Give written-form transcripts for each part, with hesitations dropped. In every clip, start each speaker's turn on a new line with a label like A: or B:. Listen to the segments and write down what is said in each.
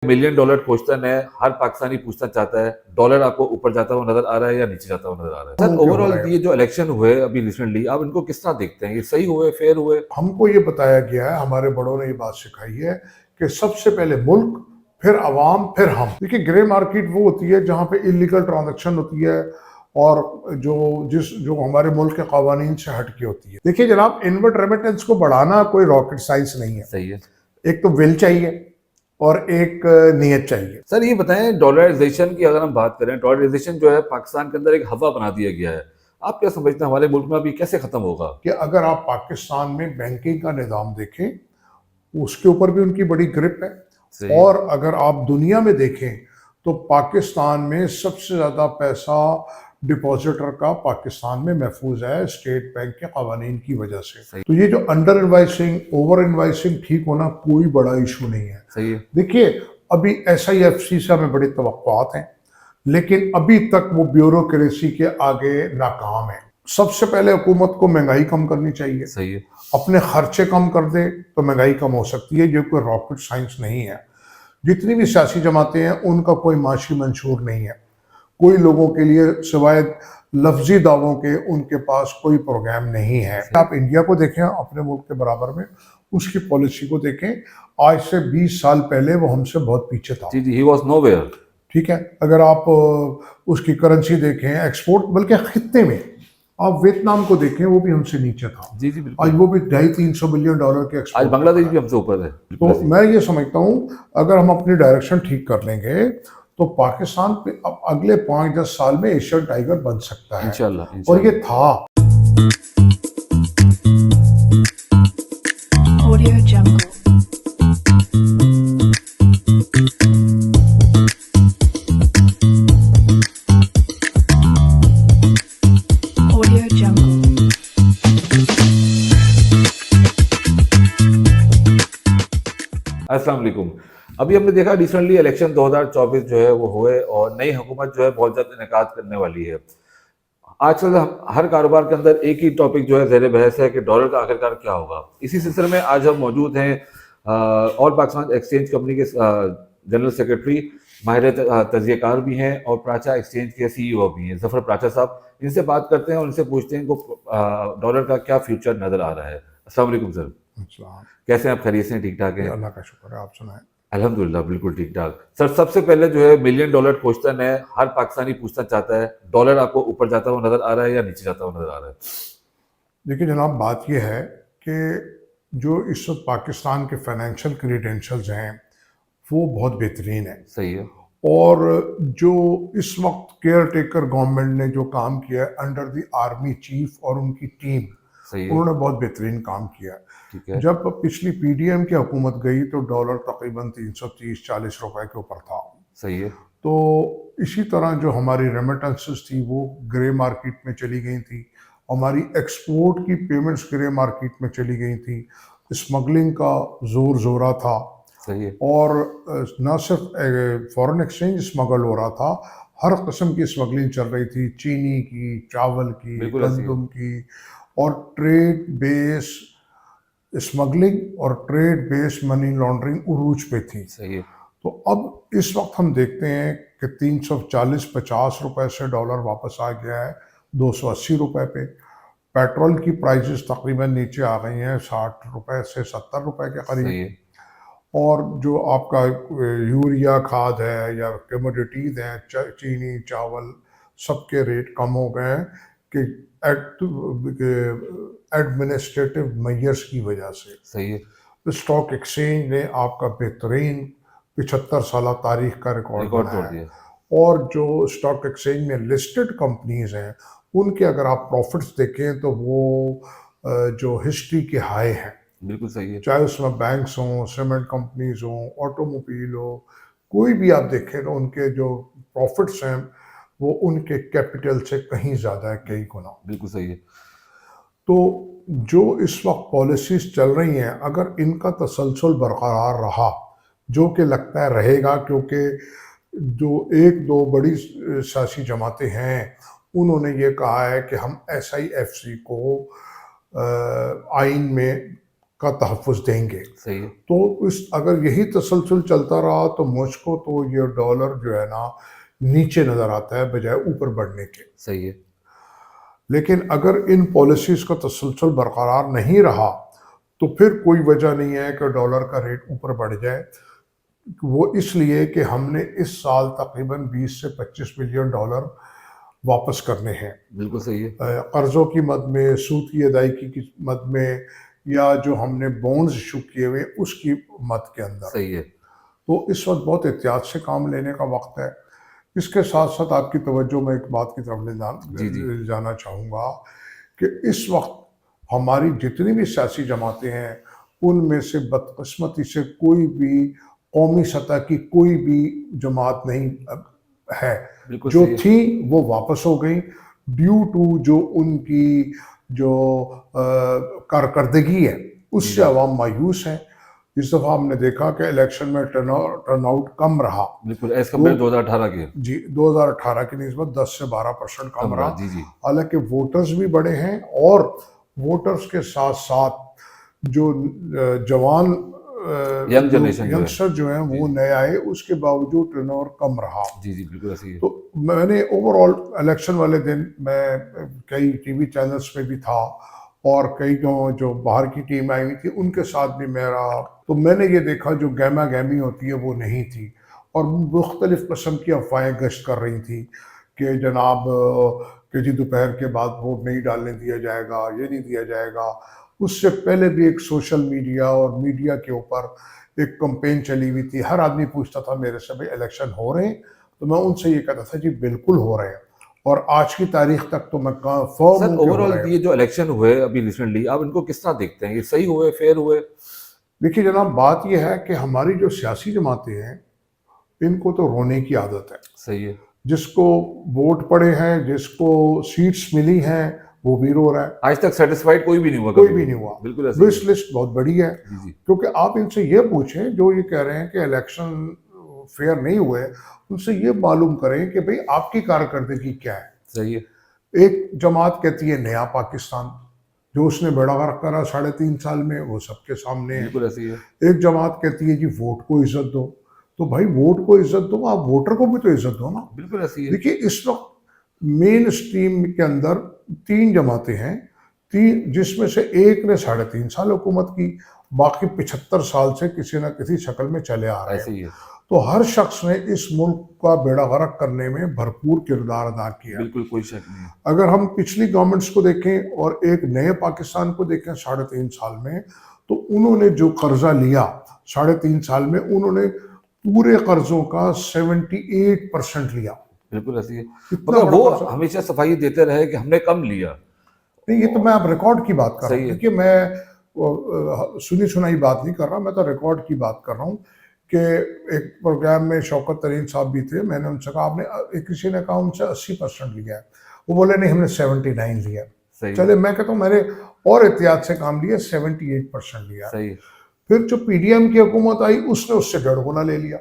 A: Million dollar question है, हर पाकिस्तानी पूछना चाहता है, डॉलर आपको ऊपर जाता हुआ नजर आ रहा है या नीचे जाता हुआ नजर आ रहा है? सर, ओवरऑल ये जो इलेक्शन हुए अभी रिसेंटली, आप इनको किस तरह देखते हैं? ये सही हुए, फेयर हुए?
B: हमको ये बताया गया है, हमारे बड़ों ने ये बात सिखाई है कि सबसे पहले मुल्क, फिर अवाम, फिर हम। देखिए, ग्रे मार्केट वो होती है जहाँ पे इलीगल ट्रांजैक्शन होती है और जो हमारे मुल्क के कवानीन से हटके होती है। देखिए जनाब, इनवर्ट रेमिटेंस को बढ़ाना कोई रॉकेट साइंस नहीं है।
A: सही है।
B: एक तो विल चाहिए और एक नीयत चाहिए।
A: सर, ये बताएं, डॉलराइजेशन की अगर हम बात करें, डॉलराइजेशन जो है पाकिस्तान के अंदर एक हवा बना दिया गया है। आप क्या समझते हैं हमारे मुल्क में अभी कैसे खत्म होगा?
B: कि अगर आप पाकिस्तान में बैंकिंग का निज़ाम देखें, उसके ऊपर भी उनकी बड़ी ग्रिप है।
A: सही है।
B: और अगर आप दुनिया में देखें तो पाकिस्तान में सबसे ज़्यादा पैसा डिपॉजिटर का पाकिस्तान में महफूज है, स्टेट बैंक के कवानीन की वजह से।
A: सही।
B: तो ये जो अंडर इन्वाइसिंग, ओवर इन्वाइसिंग ठीक होना कोई बड़ा इशू नहीं है।
A: सही है।
B: देखिए, अभी SIFC से हमें बड़ी तवक्कुआत हैं, लेकिन अभी तक वो ब्यूरोक्रेसी के आगे नाकाम है। सबसे पहले हुकूमत को महंगाई कम करनी चाहिए।
A: सही है।
B: अपने खर्चे कम कर दे तो महंगाई कम हो सकती है। ये कोई रॉकेट साइंस नहीं है। जितनी भी सियासी जमातें हैं उनका कोई माशी मंशूर नहीं है। कोई लोगों के लिए सिवाय लफ्जी दावों के उनके पास कोई प्रोग्राम नहीं है। आप इंडिया को देखें, अपने मुल्क के बराबर में, उसकी पॉलिसी को देखें। आज से 20 साल पहले वो हमसे बहुत पीछे था।
A: जी जी, ही वॉज नोवेयर।
B: ठीक है, अगर आप उसकी करेंसी देखें, एक्सपोर्ट, बल्कि खित्ते में आप वियतनाम को देखें, वो भी हमसे नीचे था।
A: जी जी, बिल्कुल।
B: आज वो भी $250-300 बिलियन के
A: आज
B: एक्सपोर्ट।
A: बांग्लादेश भी हमसे ऊपर है।
B: तो मैं ये समझता हूँ, अगर हम अपनी डायरेक्शन ठीक कर लेंगे तो पाकिस्तान पे अब अगले 5-10 साल में एशियन टाइगर बन सकता है।
A: इंशाल्लाह,
B: और ये था।
C: Audio Jungle. Audio Jungle.
A: अस्सलाम वालेकुम। अभी हमने देखा रिसेंटली इलेक्शन 2024 जो है वो हुए और नई हुकूमत जो है बहुत जल्द इनेकाद करने वाली है। आजकल हर कारोबार के अंदर एक ही टॉपिक जो है ज़ेर बहस है कि डॉलर का आखिरकार क्या होगा। इसी सिलसिले में आज हम मौजूद हैं ऑल पाकिस्तान एक्सचेंज कंपनी के जनरल सेक्रेटरी, माहिर तजियाकार भी हैं और प्राचा एक्सचेंज के CEO भी हैं, ज़फ़र प्राचा साहब। इनसे बात करते हैं और इनसे पूछते हैं इनको डॉलर का क्या फ्यूचर नज़र आ रहा है। अस्सलाम वालेकुम सर, कैसे हैं आप? खैरियत से? ठीक ठाक हैं?
B: अल्लाह का शुक्र है, आप सुनाएं।
A: अल्हम्दुलिल्लाह, बिल्कुल ठीक ठाक। सर, सबसे पहले जो है मिलियन डॉलर क्वेश्चन है, हर पाकिस्तानी पूछना चाहता है, डॉलर आपको ऊपर जाता हुआ नजर आ रहा है या नीचे जाता हुआ नजर आ रहा है?
B: देखिए जनाब, बात यह है कि जो इस वक्त पाकिस्तान के फाइनेंशियल क्रीडेंशियल्स हैं वो बहुत बेहतरीन है।
A: सही है।
B: और जो इस वक्त केयर टेकर गवर्नमेंट ने जो काम किया है अंडर द आर्मी चीफ और उनकी टीम,
A: सही है।
B: उन्होंने बहुत बेहतरीन काम किया है।
A: ठीक है।
B: जब पिछली PDM की हुकूमत गई तो डॉलर तकरीबन 330-40 रुपए के ऊपर था।
A: सही है।
B: तो इसी तरह जो हमारी रेमिटेंसेस थी वो ग्रे मार्केट में चली गई थी। हमारी एक्सपोर्ट की पेमेंट्स ग्रे मार्केट में चली गई थी। स्मगलिंग का जोर जोरा था।
A: सही है।
B: और न सिर्फ फॉरेन एक्सचेंज स्मगल हो रहा था, हर किस्म की स्मगलिंग चल रही थी, चीनी की, चावल की,
A: बिल्कुल ऐसी है।
B: गंदम की। और ट्रेड बेस स्मगलिंग और ट्रेड बेस मनी लॉन्ड्रिंग उरूज पे थी।
A: सही है।
B: तो अब इस वक्त हम देखते हैं कि 340-50 रुपए से डॉलर वापस आ गया है 280 रुपए पे। पेट्रोल की प्राइसेस तकरीबन नीचे आ गई हैं 60 रुपए से 70 रुपए के
A: सही
B: करीब।
A: है।
B: और जो आपका यूरिया खाद है या कमोडिटीज़ हैं, चीनी, चावल, सबके रेट कम हो गए हैं कि एडमिनिस्ट्रेटिव मेजर्स की वजह से।
A: सही है।
B: तो स्टॉक एक्सचेंज ने आपका बेहतरीन 75 साल तारीख का रिकॉर्ड
A: रिकॉर्ड
B: बनाया
A: तोड़
B: है।
A: दिया।
B: और जो स्टॉक एक्सचेंज में लिस्टेड कंपनीज हैं उनके अगर आप प्रॉफिट्स देखें तो वो जो हिस्ट्री के हाई हैं।
A: बिल्कुल सही है।
B: चाहे उसमें बैंक्स हों, सीमेंट कंपनीज हों, ऑटोमोबाइल हो, कोई भी आप देखें तो उनके जो प्रॉफिट्स हैं वो उनके कैपिटल से कहीं ज़्यादा है, कई गुना।
A: बिल्कुल सही है।
B: तो जो इस वक्त पॉलिसीज चल रही हैं, अगर इनका तसलसल बरकरार रहा, जो कि लगता है रहेगा, क्योंकि जो एक दो बड़ी सियासी जमातें हैं उन्होंने ये कहा है कि हम SIFC को आइन में का तहफ़्फ़ुज़ देंगे।
A: सही है।
B: तो इस अगर यही तसलसल चलता रहा तो मुझको तो ये डॉलर जो है ना नीचे नज़र आता है बजाय ऊपर बढ़ने के।
A: सही है।
B: लेकिन अगर इन पॉलिसीज़ का तसलसल बरकरार नहीं रहा तो फिर कोई वजह नहीं है कि डॉलर का रेट ऊपर बढ़ जाए। वो इसलिए कि हमने इस साल तकरीबन 20 से 25 बिलियन डॉलर वापस करने हैं।
A: बिल्कुल सही है।
B: कर्ज़ों की मद में, सूद की अदायगी की मद में, या जो हमने बॉन्ड्स इशू किए हुए उसकी मद के अंदर।
A: सही है।
B: तो इस वक्त बहुत एहतियात से काम लेने का वक्त है। इसके साथ साथ आपकी तवज्जो मैं एक बात की तरफ
A: जी, जी।
B: ले जाना चाहूँगा कि इस वक्त हमारी जितनी भी सियासी जमातें हैं उनमें से बदकिस्मती से कोई भी कौमी सतह की कोई भी जमात नहीं है।
A: बिल्कुल
B: जो
A: सही है।
B: थी वो वापस हो गई ड्यू टू जो उनकी जो कारकर्दगी है
A: जी,
B: उससे
A: जी।
B: अवाम मायूस है। इस दफ़ा हमने देखा कि इलेक्शन में टर्नआउट कम रहा।
A: बिल्कुल एज़
B: तो
A: कम्पेयर 2018 के।
B: जी 2018 की निस्बत 10 से 12% कम
A: कम
B: रहा।
A: रहा। जी, जी।
B: हालांकि वोटर्स भी बढ़े हैं और वोटर्स के साथ साथ जो जवान
A: यंग जनरेशन जो है।
B: यंगस्टर जो हैं
A: जी,
B: वो
A: जी।
B: नए आए, उसके बावजूद टर्नओवर कम रहा।
A: जी, जी, बिल्कुल ऐसे ही है।
B: तो मैंने ओवरऑल इलेक्शन वाले दिन मैं कई टीवी चैनल्स पे भी था और कई जो बाहर की टीम आई हुई थी उनके साथ भी मैं रहा। तो मैंने ये देखा जो गहमा गहमी होती है वो नहीं थी और मुख्तलिफ किस्म की अफवाहें गश्त कर रही थी कि जनाब कि जी दोपहर के बाद वोट नहीं डालने दिया जाएगा, ये नहीं दिया जाएगा। उससे पहले भी एक सोशल मीडिया और मीडिया के ऊपर एक कंपेन चली हुई थी। हर आदमी पूछता था मेरे से, भाई इलेक्शन हो रहे हैं? तो मैं उनसे ये कहता था जी बिल्कुल हो रहे हैं और आज की तारीख तक तो मैं फर्म
A: सर
B: हूँ कि हो
A: ओवरऑल
B: रहे हैं।
A: ये जो इलेक्शन हुए अभी रिसेंटली आप इनको किस तरह देखते हैं? ये सही हुए, फेयर हुए?
B: देखिए जनाब, बात यह है कि हमारी जो सियासी जमातें हैं इनको तो रोने की आदत है।
A: सही है।
B: जिसको वोट पड़े हैं, जिसको सीट्स मिली हैं, वो भी रो रहा है।
A: आज तक सैटिस्फाइड कोई भी नहीं हुआ
B: कोई
A: कभी
B: भी
A: भी।
B: नहीं हुआ।
A: बिल्कुल ऐसे ही
B: विश
A: है।
B: लिस्ट बहुत बड़ी है।
A: जी, जी।
B: क्योंकि आप इनसे ये पूछें जो ये कह रहे हैं कि इलेक्शन फेयर नहीं हुए, उनसे ये मालूम करें कि भाई आपकी कारकर्दगी क्या है।
A: सही है।
B: एक जमात कहती है नया पाकिस्तान, जो उसने बेड़ा गर्क करा 3.5 साल में, वो सबके सामने है।
A: बिल्कुल ऐसे ही है।
B: एक जमात कहती है जी वोट को इज्जत दो। तो भाई वोट को इज्जत दो, आप वोटर को भी तो इज्जत दो ना।
A: बिल्कुल ऐसे ही है।
B: देखिए इस वक्त मेन स्ट्रीम के अंदर 3 जमातें हैं, तीन जिसमें से एक ने 3.5 साल हुकूमत की, बाकी 75 साल से किसी न किसी शक्ल में चले आ रहे
A: ऐसे
B: हैं।
A: ही है।
B: तो हर शख्स ने इस मुल्क का बेड़ा गर्क करने में भरपूर किरदार अदा किया।
A: बिल्कुल कोई शक नहीं है।
B: अगर हम पिछली गवर्नमेंट्स को देखें और एक नए पाकिस्तान को देखें 3.5 साल में, तो उन्होंने जो कर्जा लिया 3.5 साल में, उन्होंने पूरे कर्जों का 78% लिया।
A: बिल्कुल ऐसे ही है।
B: इतना
A: मगर
B: बड़ा
A: वो
B: कर्जा।
A: हमेशा सफाई देते रहे कि हमने कम लिया।
B: नहीं, ये तो मैं अब रिकॉर्ड की बात कर रहा
A: सही
B: हूँ।
A: है।
B: देखिए मैं सुनी सुनाई बात नहीं कर रहा, मैं तो रिकॉर्ड की बात कर रहा हूँ कि एक प्रोग्राम में शौकत तरीन साहब भी थे। मैंने उनसे कहा आपने, किसी ने कहा उनसे 80% लिया है, वो बोले नहीं हमने 79 लिया।
A: सही है।
B: चले मैं कहता हूँ मैंने और एहतियात से काम लिया, 78% लिया।
A: सही है।
B: फिर जो पीडीएम की हुकूमत आई उसने उससे 1.5 गुना ले लिया।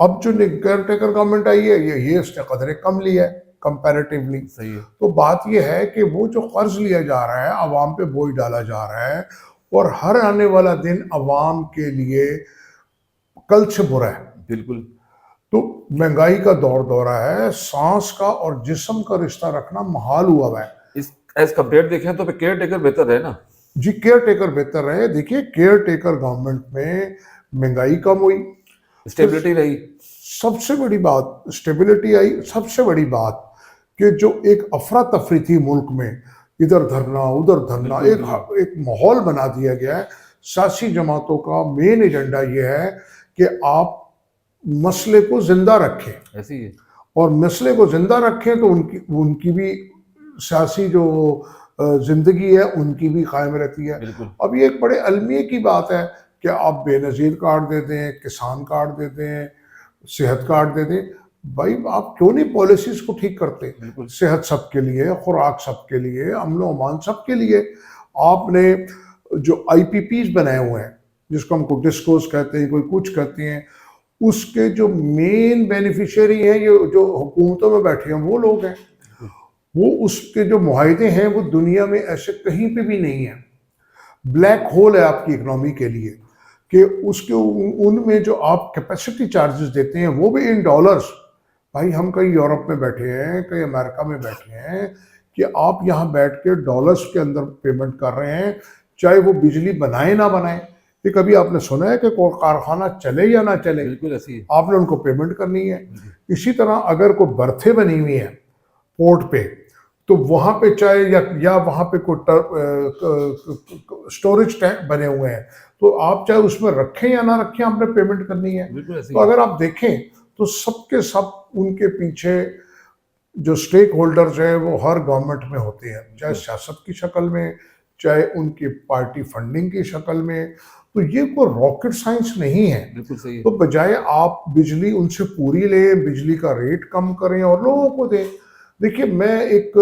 B: अब जो केयर टेकर गवर्नमेंट आई है ये उसने कदरे कम लिया है कंपैरेटिवली।
A: सही है।
B: तो बात यह है कि वो जो कर्ज लिया जा रहा है, अवाम पे बोझ डाला जा रहा है और हर आने वाला दिन अवाम के लिए कल से बुरा है।
A: बिल्कुल।
B: तो महंगाई का दौरा है, सांस का और जिस्म का रिश्ता रखना महाल हुआ है।
A: इस एज कम्पेयर देखें तो केयर टेकर बेहतर है ना।
B: जी केयर टेकर बेहतर रहे। देखिए केयर टेकर गवर्नमेंट में महंगाई कम हुई,
A: स्टेबिलिटी रही।
B: सबसे बड़ी बात स्टेबिलिटी आई। सबसे बड़ी बात कि जो एक अफरा तफरी थी मुल्क में, इधर धरना उधर धरना,
A: बिल्कुल,
B: एक माहौल बना दिया गया है। सियासी जमातों का मेन एजेंडा ये है कि आप मसले को जिंदा रखें
A: ऐसे ही है।
B: और मसले को जिंदा रखें तो उनकी भी सियासी जो जिंदगी है उनकी भी कायम रहती है।
A: बिल्कुल।
B: अब ये एक बड़े अलमिए की बात है कि आप बेनज़ीर कार्ड दे दें, किसान कार्ड दे दें, सेहत कार्ड दे दें। भाई आप क्यों नहीं पॉलिसीज को ठीक करते?
A: बिल्कुल।
B: सेहत सबके लिए, खुराक सबके लिए, अमन व अमान सबके लिए। आपने जो IPPs बनाए हुए हैं, जिसको हमको डिस्कोस कहते हैं, कोई कुछ कहते हैं, उसके जो मेन बेनिफिशियरी हैं ये जो हुकूमतों में बैठे हैं वो लोग हैं। वो उसके जो मुआहदे हैं वो दुनिया में ऐसे कहीं पे भी नहीं है। ब्लैक होल है आपकी इकोनॉमी के लिए, कि उसके उनमें जो आप कैपेसिटी चार्जेस देते हैं वो भी इन डॉलर्स। भाई हम कहीं यूरोप में बैठे हैं, कहीं अमेरिका में बैठे हैं, कि आप यहाँ बैठ के डॉलर्स के अंदर पेमेंट कर रहे हैं, चाहे वो बिजली बनाए ना बनाए। ये कभी आपने सुना है कि कोई कारखाना चले या ना चले,
A: बिल्कुल ऐसी है।
B: आपने उनको पेमेंट करनी है। इसी तरह अगर कोई बर्थे बनी हुई है पोर्ट पे, तो वहां पे चाहे या वहां पे कोई स्टोरेज टैंक बने हुए हैं, तो आप चाहे उसमें रखें या ना रखें, आपने पेमेंट करनी है।
A: बिल्कुल ऐसी
B: तो
A: है।
B: अगर आप देखें तो सबके सब उनके पीछे जो स्टेक होल्डर्स हैं वो हर गवर्नमेंट में होते हैं, चाहे सियासत की शक्ल में, चाहे उनकी पार्टी फंडिंग की शक्ल में। तो ये कोई रॉकेट साइंस नहीं है।
A: बिल्कुल सही है।
B: तो बजाय आप बिजली उनसे पूरी लें, बिजली का रेट कम करें और लोगों को दें। देखिए मैं एक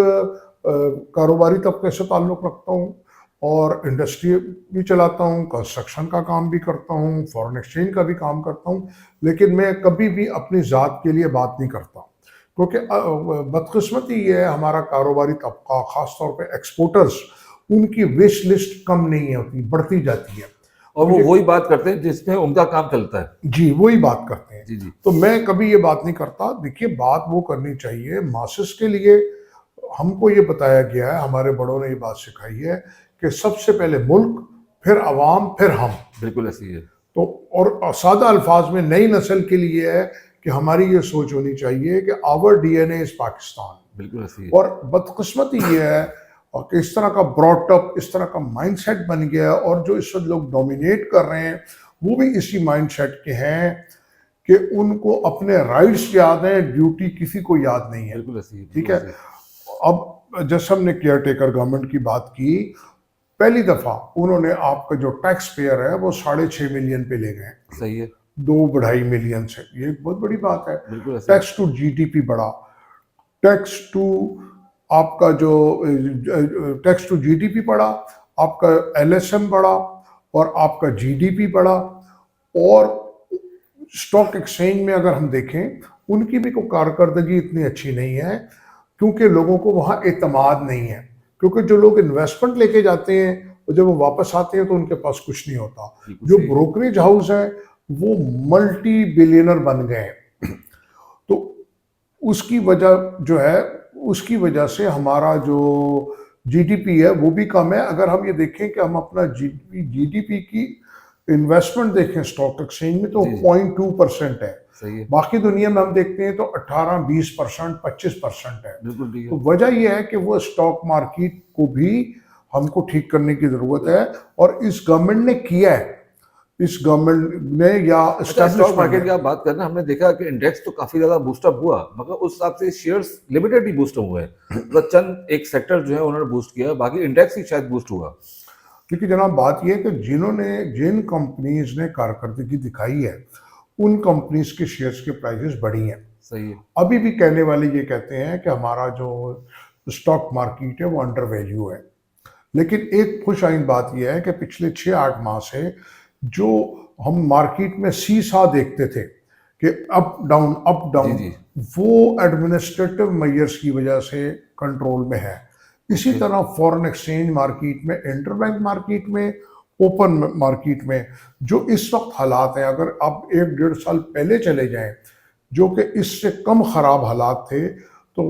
B: कारोबारी तबके से ताल्लुक़ रखता हूँ और इंडस्ट्री भी चलाता हूँ, कंस्ट्रक्शन का काम भी करता हूँ, फॉरेन एक्सचेंज का भी काम करता हूँ, लेकिन मैं कभी भी अपनी ज़ात के लिए बात नहीं करता। क्योंकि बदकिस्मती ये है, हमारा कारोबारी तबका ख़ास तौर पे एक्सपोर्टर्स, उनकी विश लिस्ट कम नहीं होती, बढ़ती जाती है।
A: और वो
B: मुझे-
A: वही बात करते हैं जिसमें उनका काम चलता है।
B: जी वही बात करते हैं।
A: जी जी।
B: तो मैं कभी ये बात नहीं करता। देखिए बात वो करनी चाहिए मासेस के लिए। हमको ये बताया गया है, हमारे बड़ों ने ये बात सिखाई है कि सबसे पहले मुल्क, फिर अवाम, फिर हम।
A: बिल्कुल ऐसी है।
B: तो और सादा अल्फाज में नई नस्ल के लिए है कि हमारी ये सोच होनी चाहिए कि आवर डीएनए इज पाकिस्तान।
A: बिल्कुल ऐसी है।
B: और बदकिस्मती ये है और कि इस तरह का ब्रॉटअप, इस तरह का माइंडसेट बन गया है, और जो इस वक्त लोग डोमिनेट कर रहे हैं वो भी इसी माइंडसेट के हैं कि उनको अपने राइट्स याद हैं, ड्यूटी किसी को याद नहीं है।
A: बिल्कुल ऐसी है।
B: ठीक है। अब जैसे हमने केयर टेकर गवर्नमेंट की बात की, पहली दफा उन्होंने आपका जो टैक्स पेयर है वो 6.5 मिलियन पे ले गए,
A: सही है।
B: 2-2.5 मिलियन से। ये बहुत बड़ी बात है।
A: बिल्कुल ऐसी है।
B: टैक्स टू जीडीपी बढ़ा, टैक्स टू आपका जो टैक्स टू जीडीपी बढ़ा, आपका एलएसएम बढ़ा, और आपका जीडीपी बढ़ा। और स्टॉक एक्सचेंज में अगर हम देखें, उनकी भी कोई कारकर्दगी इतनी अच्छी नहीं है, क्योंकि लोगों को वहाँ एतमाद नहीं है। क्योंकि जो लोग इन्वेस्टमेंट लेके जाते हैं और जब वो वापस आते हैं तो उनके पास कुछ नहीं होता।
A: बिल्कुल
B: जो
A: सही है।
B: ब्रोकरेज हाउस है वो मल्टी बिलियनर बन गए हैं। तो उसकी वजह जो है, उसकी वजह से हमारा जो जीडीपी है वो भी कम है। अगर हम ये देखें कि हम अपना जीडीपी की इन्वेस्टमेंट देखें स्टॉक एक्सचेंज में, तो
A: जी, जी।
B: 0.2% है।
A: सही है।
B: बाकी दुनिया में हम देखते हैं तो 18-20%, 25% है।
A: बिल्कुल ठीक
B: तो
A: है।
B: वजह यह है कि वो स्टॉक मार्केट को भी हमको ठीक करने की जरूरत है, और इस गवर्नमेंट ने किया है। इस गवर्नमेंट ने या
A: अच्छा, स्टॉक
B: एस्टैब्लिशमेंट
A: मार्केट की
B: ने।
A: आप बात करना, हमने देखा कि इंडेक्स तो काफी ज्यादा बूस्टअप हुआ, मगर उस हिसाब से शेयर्स लिमिटेड ही बूस्ट हुए हैं। मतलब चंद एक सेक्टर जो है उन्होंने बूस्ट किया, बाकी इंडेक्स ही शायद बूस्ट हुआ।
B: क्योंकि जनाब बात यह है कि जिन कंपनीज ने कारकर्दगी दिखाई है, उन कंपनीज के शेयर्स के प्राइसेस बढ़ी हैं।
A: सही है।
B: अभी भी कहने वाले ये कहते हैं कि हमारा जो स्टॉक मार्केट है वो अंडर वैल्यू है। लेकिन एक खुश आइंद बात यह है कि पिछले 6-8 माह से जो हम मार्केट में सीसा देखते थे कि अप डाउन,
A: जी, जी।
B: वो एडमिनिस्ट्रेटिव मेजर्स की वजह से कंट्रोल में है। इसी
A: ओके।
B: तरह फॉरेन एक्सचेंज मार्केट में, इंटरबैंक मार्केट में, ओपन मार्केट में जो इस वक्त हालात हैं, अगर आप 1-1.5 साल पहले चले जाएं जो कि इससे कम खराब हालात थे, तो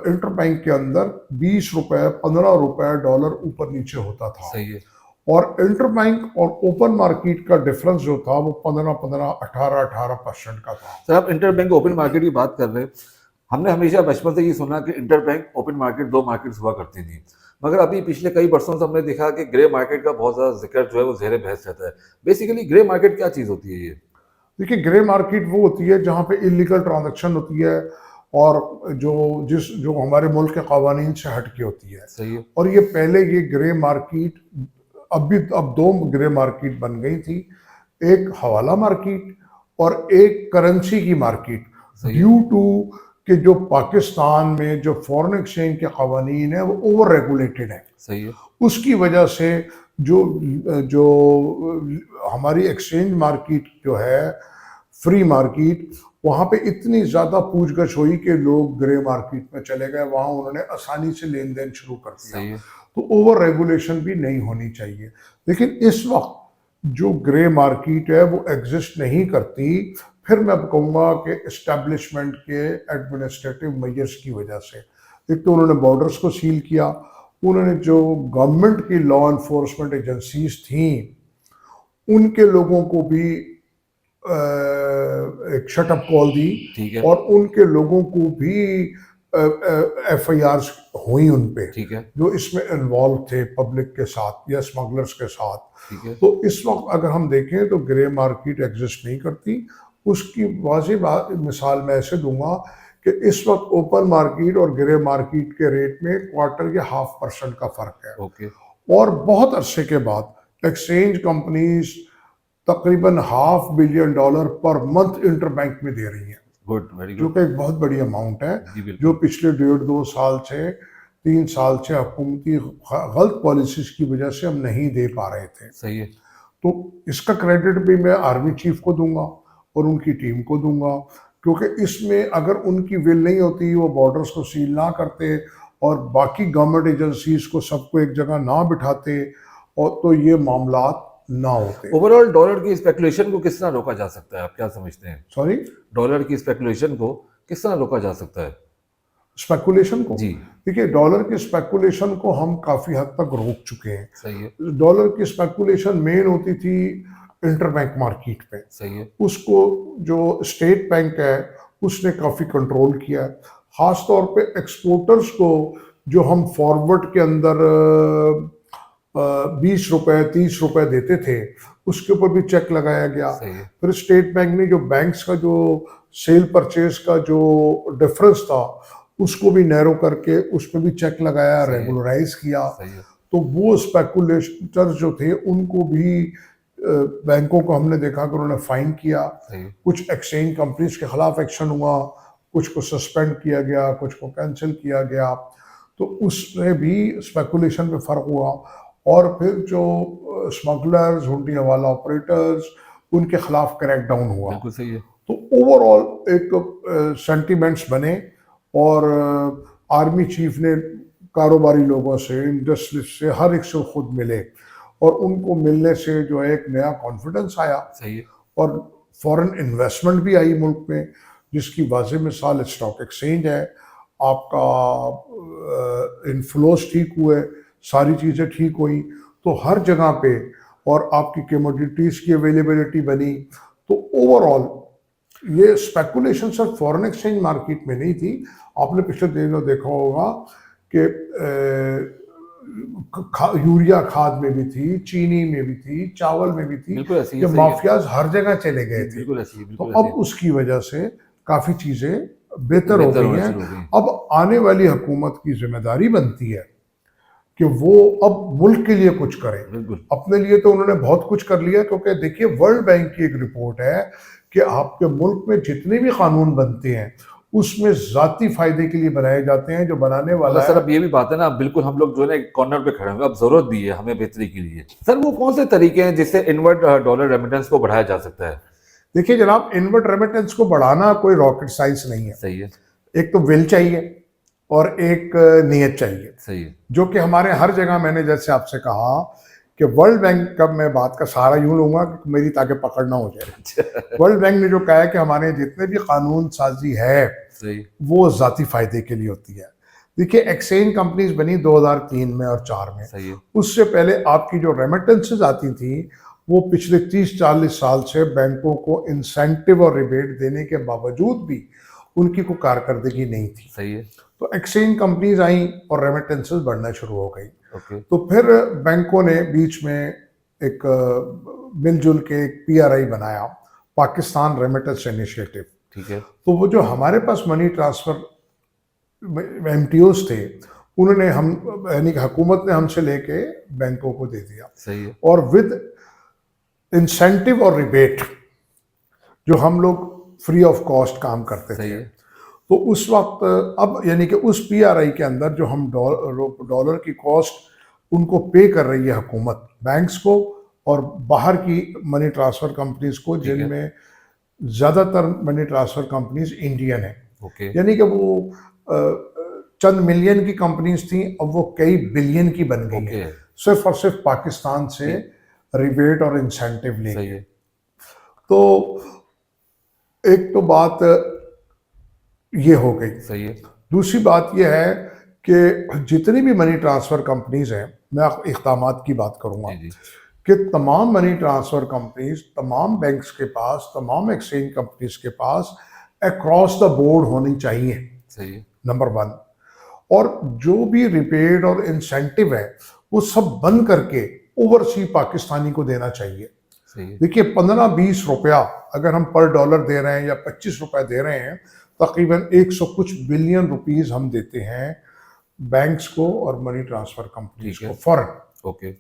B: इंटरबैंक के अंदर 20 रुपए, 15 रुपए डॉलर ऊपर नीचे होता था।
A: सही है।
B: और इंटरबैंक और ओपन मार्केट का डिफरेंस जो था वो 15-15, 18-18% का था।
A: सर आप इंटरबैंक ओपन मार्केट की बात कर रहे हैं, हमने हमेशा बचपन से ये सुना कि इंटरबैंक ओपन मार्केट 2 मार्केट्स हुआ करती थी, मगर अभी पिछले कई वर्षों से हमने देखा कि ग्रे मार्केट का बहुत ज्यादा जिक्र जो है वो ज़ेरे बहस रहता है। बेसिकली ग्रे मार्केट क्या चीज होती है ये?
B: देखिए ग्रे मार्केट वो होती है जहाँ पे इलीगल ट्रांजैक्शन होती है, और जो हमारे मुल्क के कवानीन से हट के होती है।
A: सही है।
B: और ये पहले ये ग्रे मार्केट, अब 2 ग्रे मार्केट बन गई थी, एक हवाला मार्केट और एक करेंसी की मार्केट।
A: सही है।
B: ड्यू टू कि जो पाकिस्तान में जो फॉरेन एक्सचेंज के कवानीन है वो ओवर रेगुलेटेड है,
A: सही है।
B: उसकी वजह से जो जो हमारी एक्सचेंज मार्केट जो है फ्री मार्केट, वहाँ पे इतनी ज़्यादा पूछगछ हुई कि लोग ग्रे मार्केट में चले गए, वहाँ उन्होंने आसानी से लेन देन शुरू कर दिया।
A: सही है।
B: तो ओवर रेगुलेशन भी नहीं होनी चाहिए। लेकिन इस वक्त जो ग्रे मार्केट है वो एग्जिस्ट नहीं करती, फिर मैं कहूँगा कि इस्टेब्लिशमेंट के एडमिनिस्ट्रेटिव मेजर्स की वजह से। एक तो उन्होंने बॉर्डर्स को सील किया, उन्होंने जो गवर्नमेंट की लॉ इन्फोर्समेंट एजेंसीज थी उनके लोगों को भी एक शटअप कॉल दी,
A: ठीक है।
B: और उनके लोगों को भी FIRs हुई उन पे
A: ठीक है।
B: जो इसमें इन्वॉल्व थे पब्लिक के साथ या स्मगलर्स के साथ।
A: ठीक है।
B: तो इस वक्त अगर हम देखें तो ग्रे मार्केट एग्जिस्ट नहीं करती। उसकी वाज़ेह मिसाल मैं ऐसे दूंगा कि इस वक्त ओपन मार्केट और ग्रे मार्केट के रेट में क्वार्टर या 0.5% का फर्क है।
A: ओके।
B: और बहुत अरसे के बाद एक्सचेंज कंपनीज तकरीबन $500 million पर मंथ इंटरबैंक में दे रही हैं,
A: गुड, वेरी
B: जो
A: गुड।
B: कि एक बहुत बड़ी अमाउंट है,
A: जी बिल्कुल।
B: जो पिछले 1.5-2 साल से 3 साल से हुकूमती गलत पॉलिसीज की वजह से हम नहीं दे पा रहे थे।
A: सही है।
B: तो इसका क्रेडिट भी मैं आर्मी चीफ को दूंगा और उनकी टीम को दूंगा, क्योंकि इसमें अगर उनकी विल नहीं होती, वो बॉर्डर्स को सील ना करते और बाकी गवर्नमेंट एजेंसीज को सबको एक जगह ना बिठाते, और तो ये मामलात ना होते।
A: ओवरऑल डॉलर की स्पेकुलेशन को किस तरह रोका जा सकता है, आप क्या समझते हैं?
B: सॉरी,
A: डॉलर की स्पेकुलेशन को किस तरह रोका जा सकता है?
B: स्पेकुलेशन को?
A: जी।
B: देखिए, डॉलर की स्पेकुलेशन को हम काफी हद तक रोक चुके हैं।
A: सही है।
B: डॉलर की स्पेकुलेशन मेन होती थी इंटरबैंक मार्केट पे,
A: सही है।
B: उसको जो स्टेट बैंक है उसने काफी कंट्रोल किया है। खास तौर पे एक्सपोर्टर्स को जो हम फॉरवर्ड के अंदर 20 रुपए 30 रुपए देते थे, उसके ऊपर भी चेक लगाया गया।
A: सही है।
B: फिर स्टेट बैंक ने जो बैंक्स का जो सेल परचेज का जो डिफरेंस था उसको भी नैरो करके उस पर भी चेक लगाया,
A: सही है।
B: रेगुलराइज किया।
A: सही है।
B: तो वो स्पेकुलेटर जो थे उनको भी बैंकों को हमने देखा कि उन्होंने फाइन किया।
A: सही है।
B: कुछ एक्सचेंज कंपनीज के खिलाफ एक्शन हुआ, कुछ को सस्पेंड किया गया, कुछ को कैंसिल किया गया। तो उसमें भी स्पेकुलेशन में फ़र्क हुआ। और फिर जो स्मगलर्स, हुंडी हवाला ऑपरेटर्स, उनके खिलाफ क्रैकडाउन हुआ।
A: बिल्कुल सही है।
B: तो ओवरऑल एक सेंटिमेंट्स बने, और आर्मी चीफ ने कारोबारी लोगों से, इंडस्ट्रिस्ट से, हर एक से खुद मिले, और उनको मिलने से जो है एक नया कॉन्फिडेंस आया,
A: सही है।
B: और फॉरेन इन्वेस्टमेंट भी आई मुल्क में, जिसकी वाज़ेह मिसाल स्टॉक एक्सचेंज है। आपका इनफ्लोज ठीक हुए, सारी चीज़ें ठीक हुई, तो हर जगह पे, और आपकी कमोडिटीज़ की अवेलेबिलिटी बनी। तो ओवरऑल ये स्पेकुलेशन सिर्फ फॉरेन एक्सचेंज मार्केट में नहीं थी। आपने पिछले दिनों देखा होगा कि यूरिया खाद में भी थी, चीनी में भी थी, चावल में भी थी,
A: बिल्कुल ऐसी ही
B: कि
A: है, सही है।
B: माफियाज हर जगह चले गए थे।
A: बिल्कुल ऐसी है,
B: तो
A: बिल्कुल
B: अब
A: ऐसी है।
B: उसकी वजह से काफी चीजें बेहतर हो
A: बेहतर
B: गई
A: होना
B: हैं।
A: शुरू हो गई।
B: अब आने वाली हुकूमत की जिम्मेदारी बनती है कि वो अब मुल्क के लिए कुछ करे।
A: बिल्कुल।
B: अपने लिए तो उन्होंने बहुत कुछ कर लिया, क्योंकि देखिए वर्ल्ड बैंक की एक रिपोर्ट है कि आपके मुल्क में जितने भी कानून बनते हैं उसमें जाती फायदे के लिए बनाए जाते हैं। जो बनाने वाला
A: सर
B: है,
A: अब ये भी बात है ना, बिल्कुल हम लोग जो है ना एक कॉर्नर पे खड़े होंगे, अब जरूरत भी है हमें बेहतरी के लिए। सर वो कौन से तरीके हैं जिससे इनवर्ड डॉलर रेमिटेंस को बढ़ाया जा सकता है?
B: देखिए जनाब, इनवर्ट रेमिटेंस को बढ़ाना कोई रॉकेट साइंस नहीं है।
A: सही है।
B: एक तो विल चाहिए और एक नीयत चाहिए,
A: सही है।
B: जो कि हमारे हर जगह, मैंने जैसे आपसे कहा कि वर्ल्ड बैंक का मैं बात का सहारा यूं लूंगा कि मेरी ताकि पकड़ ना हो जाए। वर्ल्ड बैंक ने जो कहा है कि हमारे जितने भी कानून साजी है
A: सही।
B: वो जाती फायदे के लिए होती है। देखिए एक्सचेंज कंपनीज बनी 2003 में और 4 में।
A: सही है।
B: उससे पहले आपकी जो रेमिटेंसेज आती थी वो पिछले 30-40 साल से बैंकों को इंसेंटिव और रिबेट देने के बावजूद भी उनकी कोई कारकर्दगी नहीं थी।
A: सही है।
B: तो एक्सचेंज कंपनीज आई और रेमिटेंसेज बढ़ना शुरू हो गई।
A: ओके।
B: तो फिर बैंकों ने बीच में एक मिलजुल के एक PRI बनाया, पाकिस्तान रेमिटेंस इनिशिएटिव।
A: ठीक है।
B: तो वो जो हमारे पास मनी ट्रांसफर MTOs थे, उन्होंने हम, यानी कि हुकूमत ने हमसे लेके बैंकों को दे दिया,
A: सही है।
B: और विद इंसेंटिव और रिबेट जो हम लोग फ्री ऑफ कॉस्ट काम करते
A: सही
B: थे।
A: है।
B: तो उस वक्त अब यानी कि उस PRI के अंदर जो हम डॉलर की कॉस्ट उनको पे कर रही है हुकूमत बैंक्स को और बाहर की मनी ट्रांसफर कंपनीज को,
A: ठीक है।
B: जिनमें ज़्यादातर मनी ट्रांसफ़र कंपनीज इंडियन है,
A: ओके
B: यानी कि वो चंद मिलियन की कंपनीज थी, अब वो कई बिलियन की बन गई
A: ओके
B: हैं, सिर्फ और सिर्फ पाकिस्तान से रिबेट और इंसेंटिव
A: सही
B: लेके।
A: है
B: तो एक तो बात ये हो गई।
A: सही है
B: दूसरी बात यह है कि जितनी भी मनी ट्रांसफ़र कंपनीज हैं, मैं इक़दामात की बात करूँगा
A: जी जी
B: कि तमाम मनी ट्रांसफ़र कंपनीज, तमाम बैंक्स के पास, तमाम एक्सचेंज कंपनीज के पास अक्रॉस द बोर्ड होनी चाहिए,
A: सही है
B: नंबर वन। और जो भी रिबेट और इंसेंटिव है वो सब बंद करके ओवरसीज पाकिस्तानी को देना चाहिए।
A: सही है
B: देखिए 15-20 रुपया अगर हम पर डॉलर दे रहे हैं या 25 रुपए दे रहे हैं, तकरीबन 100 कुछ बिलियन रुपीस हम देते हैं बैंक्स को और मनी ट्रांसफर कंपनीज
A: ठीक है।
B: को फॉरेन।
A: ओके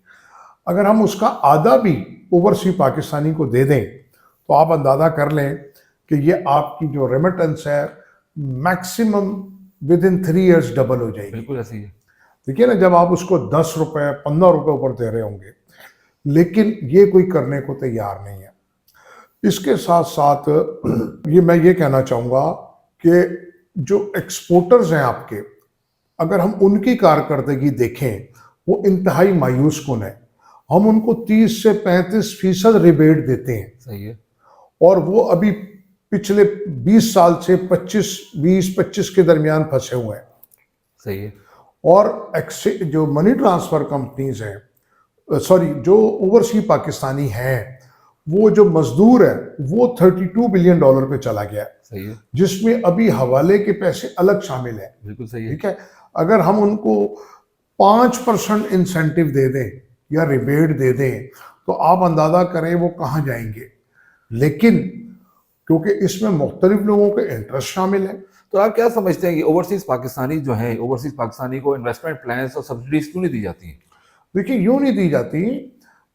B: अगर हम उसका आधा भी ओवरसीज पाकिस्तानी को दे दें तो आप अंदाजा कर लें कि ये आपकी जो रेमिटेंस है maximum with in 3 years double हो जाएगी।
A: बिल्कुल ऐसी है
B: देखिए ना, जब आप उसको 10 रुपए 15 रुपए ऊपर दे रहे होंगे, लेकिन ये कोई करने को तैयार नहीं है। इसके साथ साथ मैं ये कहना चाहूँगा कि जो एक्सपोर्टर्स हैं आपके, अगर हम उनकी कारकर्दगी देखें, वो इंतहाई मायूस कुन है। हम उनको 30 से 35% रिबेट देते हैं
A: सही है
B: और वो अभी पिछले 20 साल से 20-25 के दरमियान फंसे हुए हैं।
A: सही है
B: और जो मनी ट्रांसफ़र कंपनीज हैं, सॉरी, जो ओवरसीज पाकिस्तानी हैं, वो जो मजदूर है वो 32 बिलियन डॉलर पे चला गया है,
A: सही है
B: जिसमें अभी हवाले के पैसे अलग शामिल हैं।
A: बिल्कुल सही है
B: ठीक है, अगर हम उनको 5% इंसेंटिव दे दें या रिबेट दे दें तो आप अंदाजा करें वो कहाँ जाएंगे। लेकिन क्योंकि इसमें मुख्तलिफ लोगों के इंटरेस्ट शामिल है।
A: तो आप क्या समझते हैं कि ओवरसीज पाकिस्तानी जो है ओवरसीज पाकिस्तानी को इन्वेस्टमेंट प्लान्स और सब्सिडीज क्यों नहीं दी जाती हैं?
B: देखिए, यूं नहीं दी जाती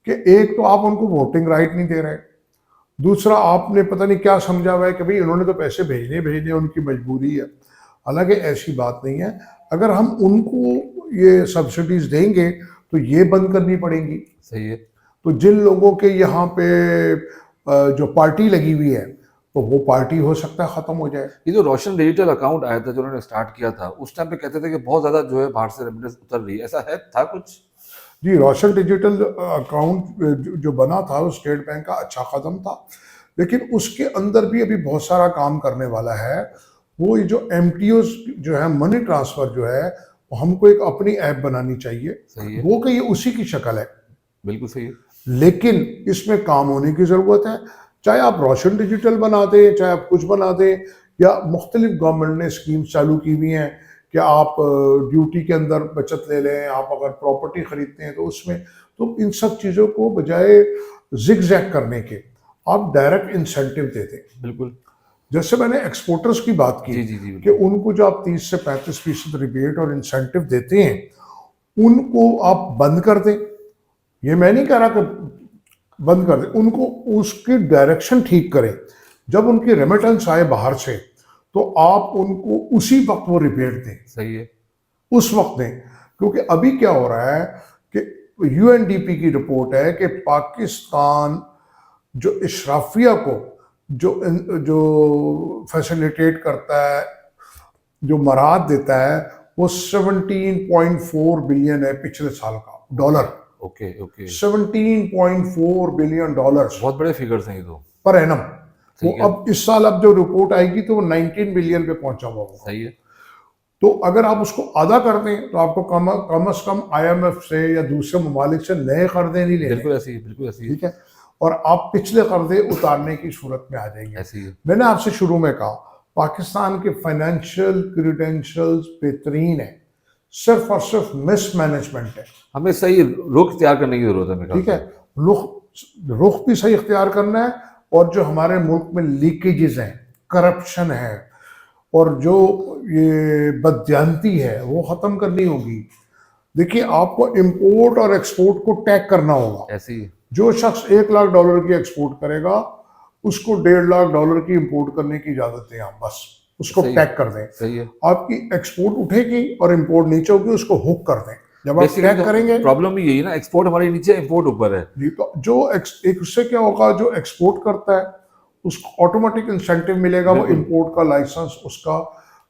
B: कि एक तो आप उनको वोटिंग राइट नहीं दे रहे, दूसरा आपने पता नहीं क्या समझा हुआ है कि भाई इन्होंने तो पैसे भेजने उनकी मजबूरी है। हालांकि ऐसी बात नहीं है। अगर हम उनको ये सब्सिडीज देंगे तो ये बंद करनी पड़ेंगी।
A: सही है
B: तो जिन लोगों के यहाँ पे जो पार्टी लगी हुई है, तो वो पार्टी हो सकता है ख़त्म हो जाए।
A: ये जो रोशन डिजिटल अकाउंट आया था जो उन्होंने स्टार्ट किया था, उस टाइम पे कहते थे कि बहुत ज्यादा जो है बाहर से रेमिटेंस उतर रही है, ऐसा है था कुछ?
B: जी, रोशन डिजिटल अकाउंट जो बना था वो स्टेट बैंक का अच्छा कदम था, लेकिन उसके अंदर भी अभी बहुत सारा काम करने वाला है। वो ये जो MTOs जो है, मनी ट्रांसफ़र जो है, वो हमको एक अपनी ऐप बनानी चाहिए।
A: सही है
B: वो कि ये उसी की शक्ल है,
A: बिल्कुल सही है
B: लेकिन इसमें काम होने की ज़रूरत है। चाहे आप रोशन डिजिटल बना दें, चाहे आप कुछ बना दें, या मुख्तलिफ गवर्नमेंट ने स्कीम्स चालू की हुई हैं कि आप ड्यूटी के अंदर बचत ले लें, आप अगर प्रॉपर्टी खरीदते हैं तो उसमें, तो इन सब चीज़ों को बजाय जिग-जैग करने के आप डायरेक्ट इंसेंटिव दे दें।
A: बिल्कुल
B: जैसे मैंने एक्सपोर्टर्स की बात की
A: जी जी जी
B: कि
A: बिल्कुल
B: उनको जो आप 30 से 35% रिबेट और इंसेंटिव देते हैं, उनको आप बंद कर दें। ये मैं नहीं कह रहा कि बंद कर दें, उनको उसकी डायरेक्शन ठीक करें। जब उनकी रेमिटेंस आए बाहर से तो आप उनको उसी वक्त वो रिबेट दें,
A: सही है
B: उस वक्त दें। क्योंकि अभी क्या हो रहा है कि UNDP की रिपोर्ट है कि पाकिस्तान जो इशराफिया को जो फैसिलिटेट करता है, जो मराद देता है, वो 17.4 बिलियन है पिछले साल का dollar.
A: Okay okay
B: 17.4 billion dollars
A: बहुत बड़े फिगर्स हैं ये तो
B: पर एनम। वो
A: ठीक है
B: अब इस साल अब जो रिपोर्ट आएगी तो वो 19 बिलियन पे पहुंचा हुआ होगा।
A: सही है
B: तो अगर आप उसको आधा कर दें तो आपको कम से कम IMF से या दूसरे ममालिक से नए कर्जे नहीं लेने।
A: बिल्कुल ऐसी है बिल्कुल ऐसी है
B: ठीक है, और आप पिछले कर्जे उतारने की सूरत में आ जाएंगे।
A: ऐसी है
B: मैंने आपसे शुरू में कहा, पाकिस्तान के फाइनेंशियल क्रीडेंशियल्स बेहतरीन है, सिर्फ और सिर्फ मिसमैनेजमेंट है।
A: हमें सही रुख तैयार करने की जरूरत है मेरे ख्याल
B: ठीक है, रुख भी सही इख्तियार करना है, और जो हमारे मुल्क में लीकेजेस हैं, करप्शन है, और जो ये बदयांती है, वो ख़त्म करनी होगी। देखिए, आपको इंपोर्ट और एक्सपोर्ट को टैग करना होगा।
A: से ऐसी है
B: जो शख्स $1 लाख की एक्सपोर्ट करेगा, उसको $1.5 लाख की इंपोर्ट करने की इजाज़त दें आप, बस उसको
A: सही है।
B: टैग कर दें।
A: सही है
B: आपकी एक्सपोर्ट उठेगी और इंपोर्ट नीचे होगी, उसको हुक कर दें। जब आप टैग करेंगे,
A: प्रॉब्लम ही यही है ना, एक्सपोर्ट हमारे नीचे इंपोर्ट ऊपर है
B: जी, तो जो एक उससे क्या होगा, जो एक्सपोर्ट करता है उसको ऑटोमेटिक इंसेंटिव मिलेगा, वो
A: बिल्कुल।
B: इंपोर्ट का लाइसेंस उसका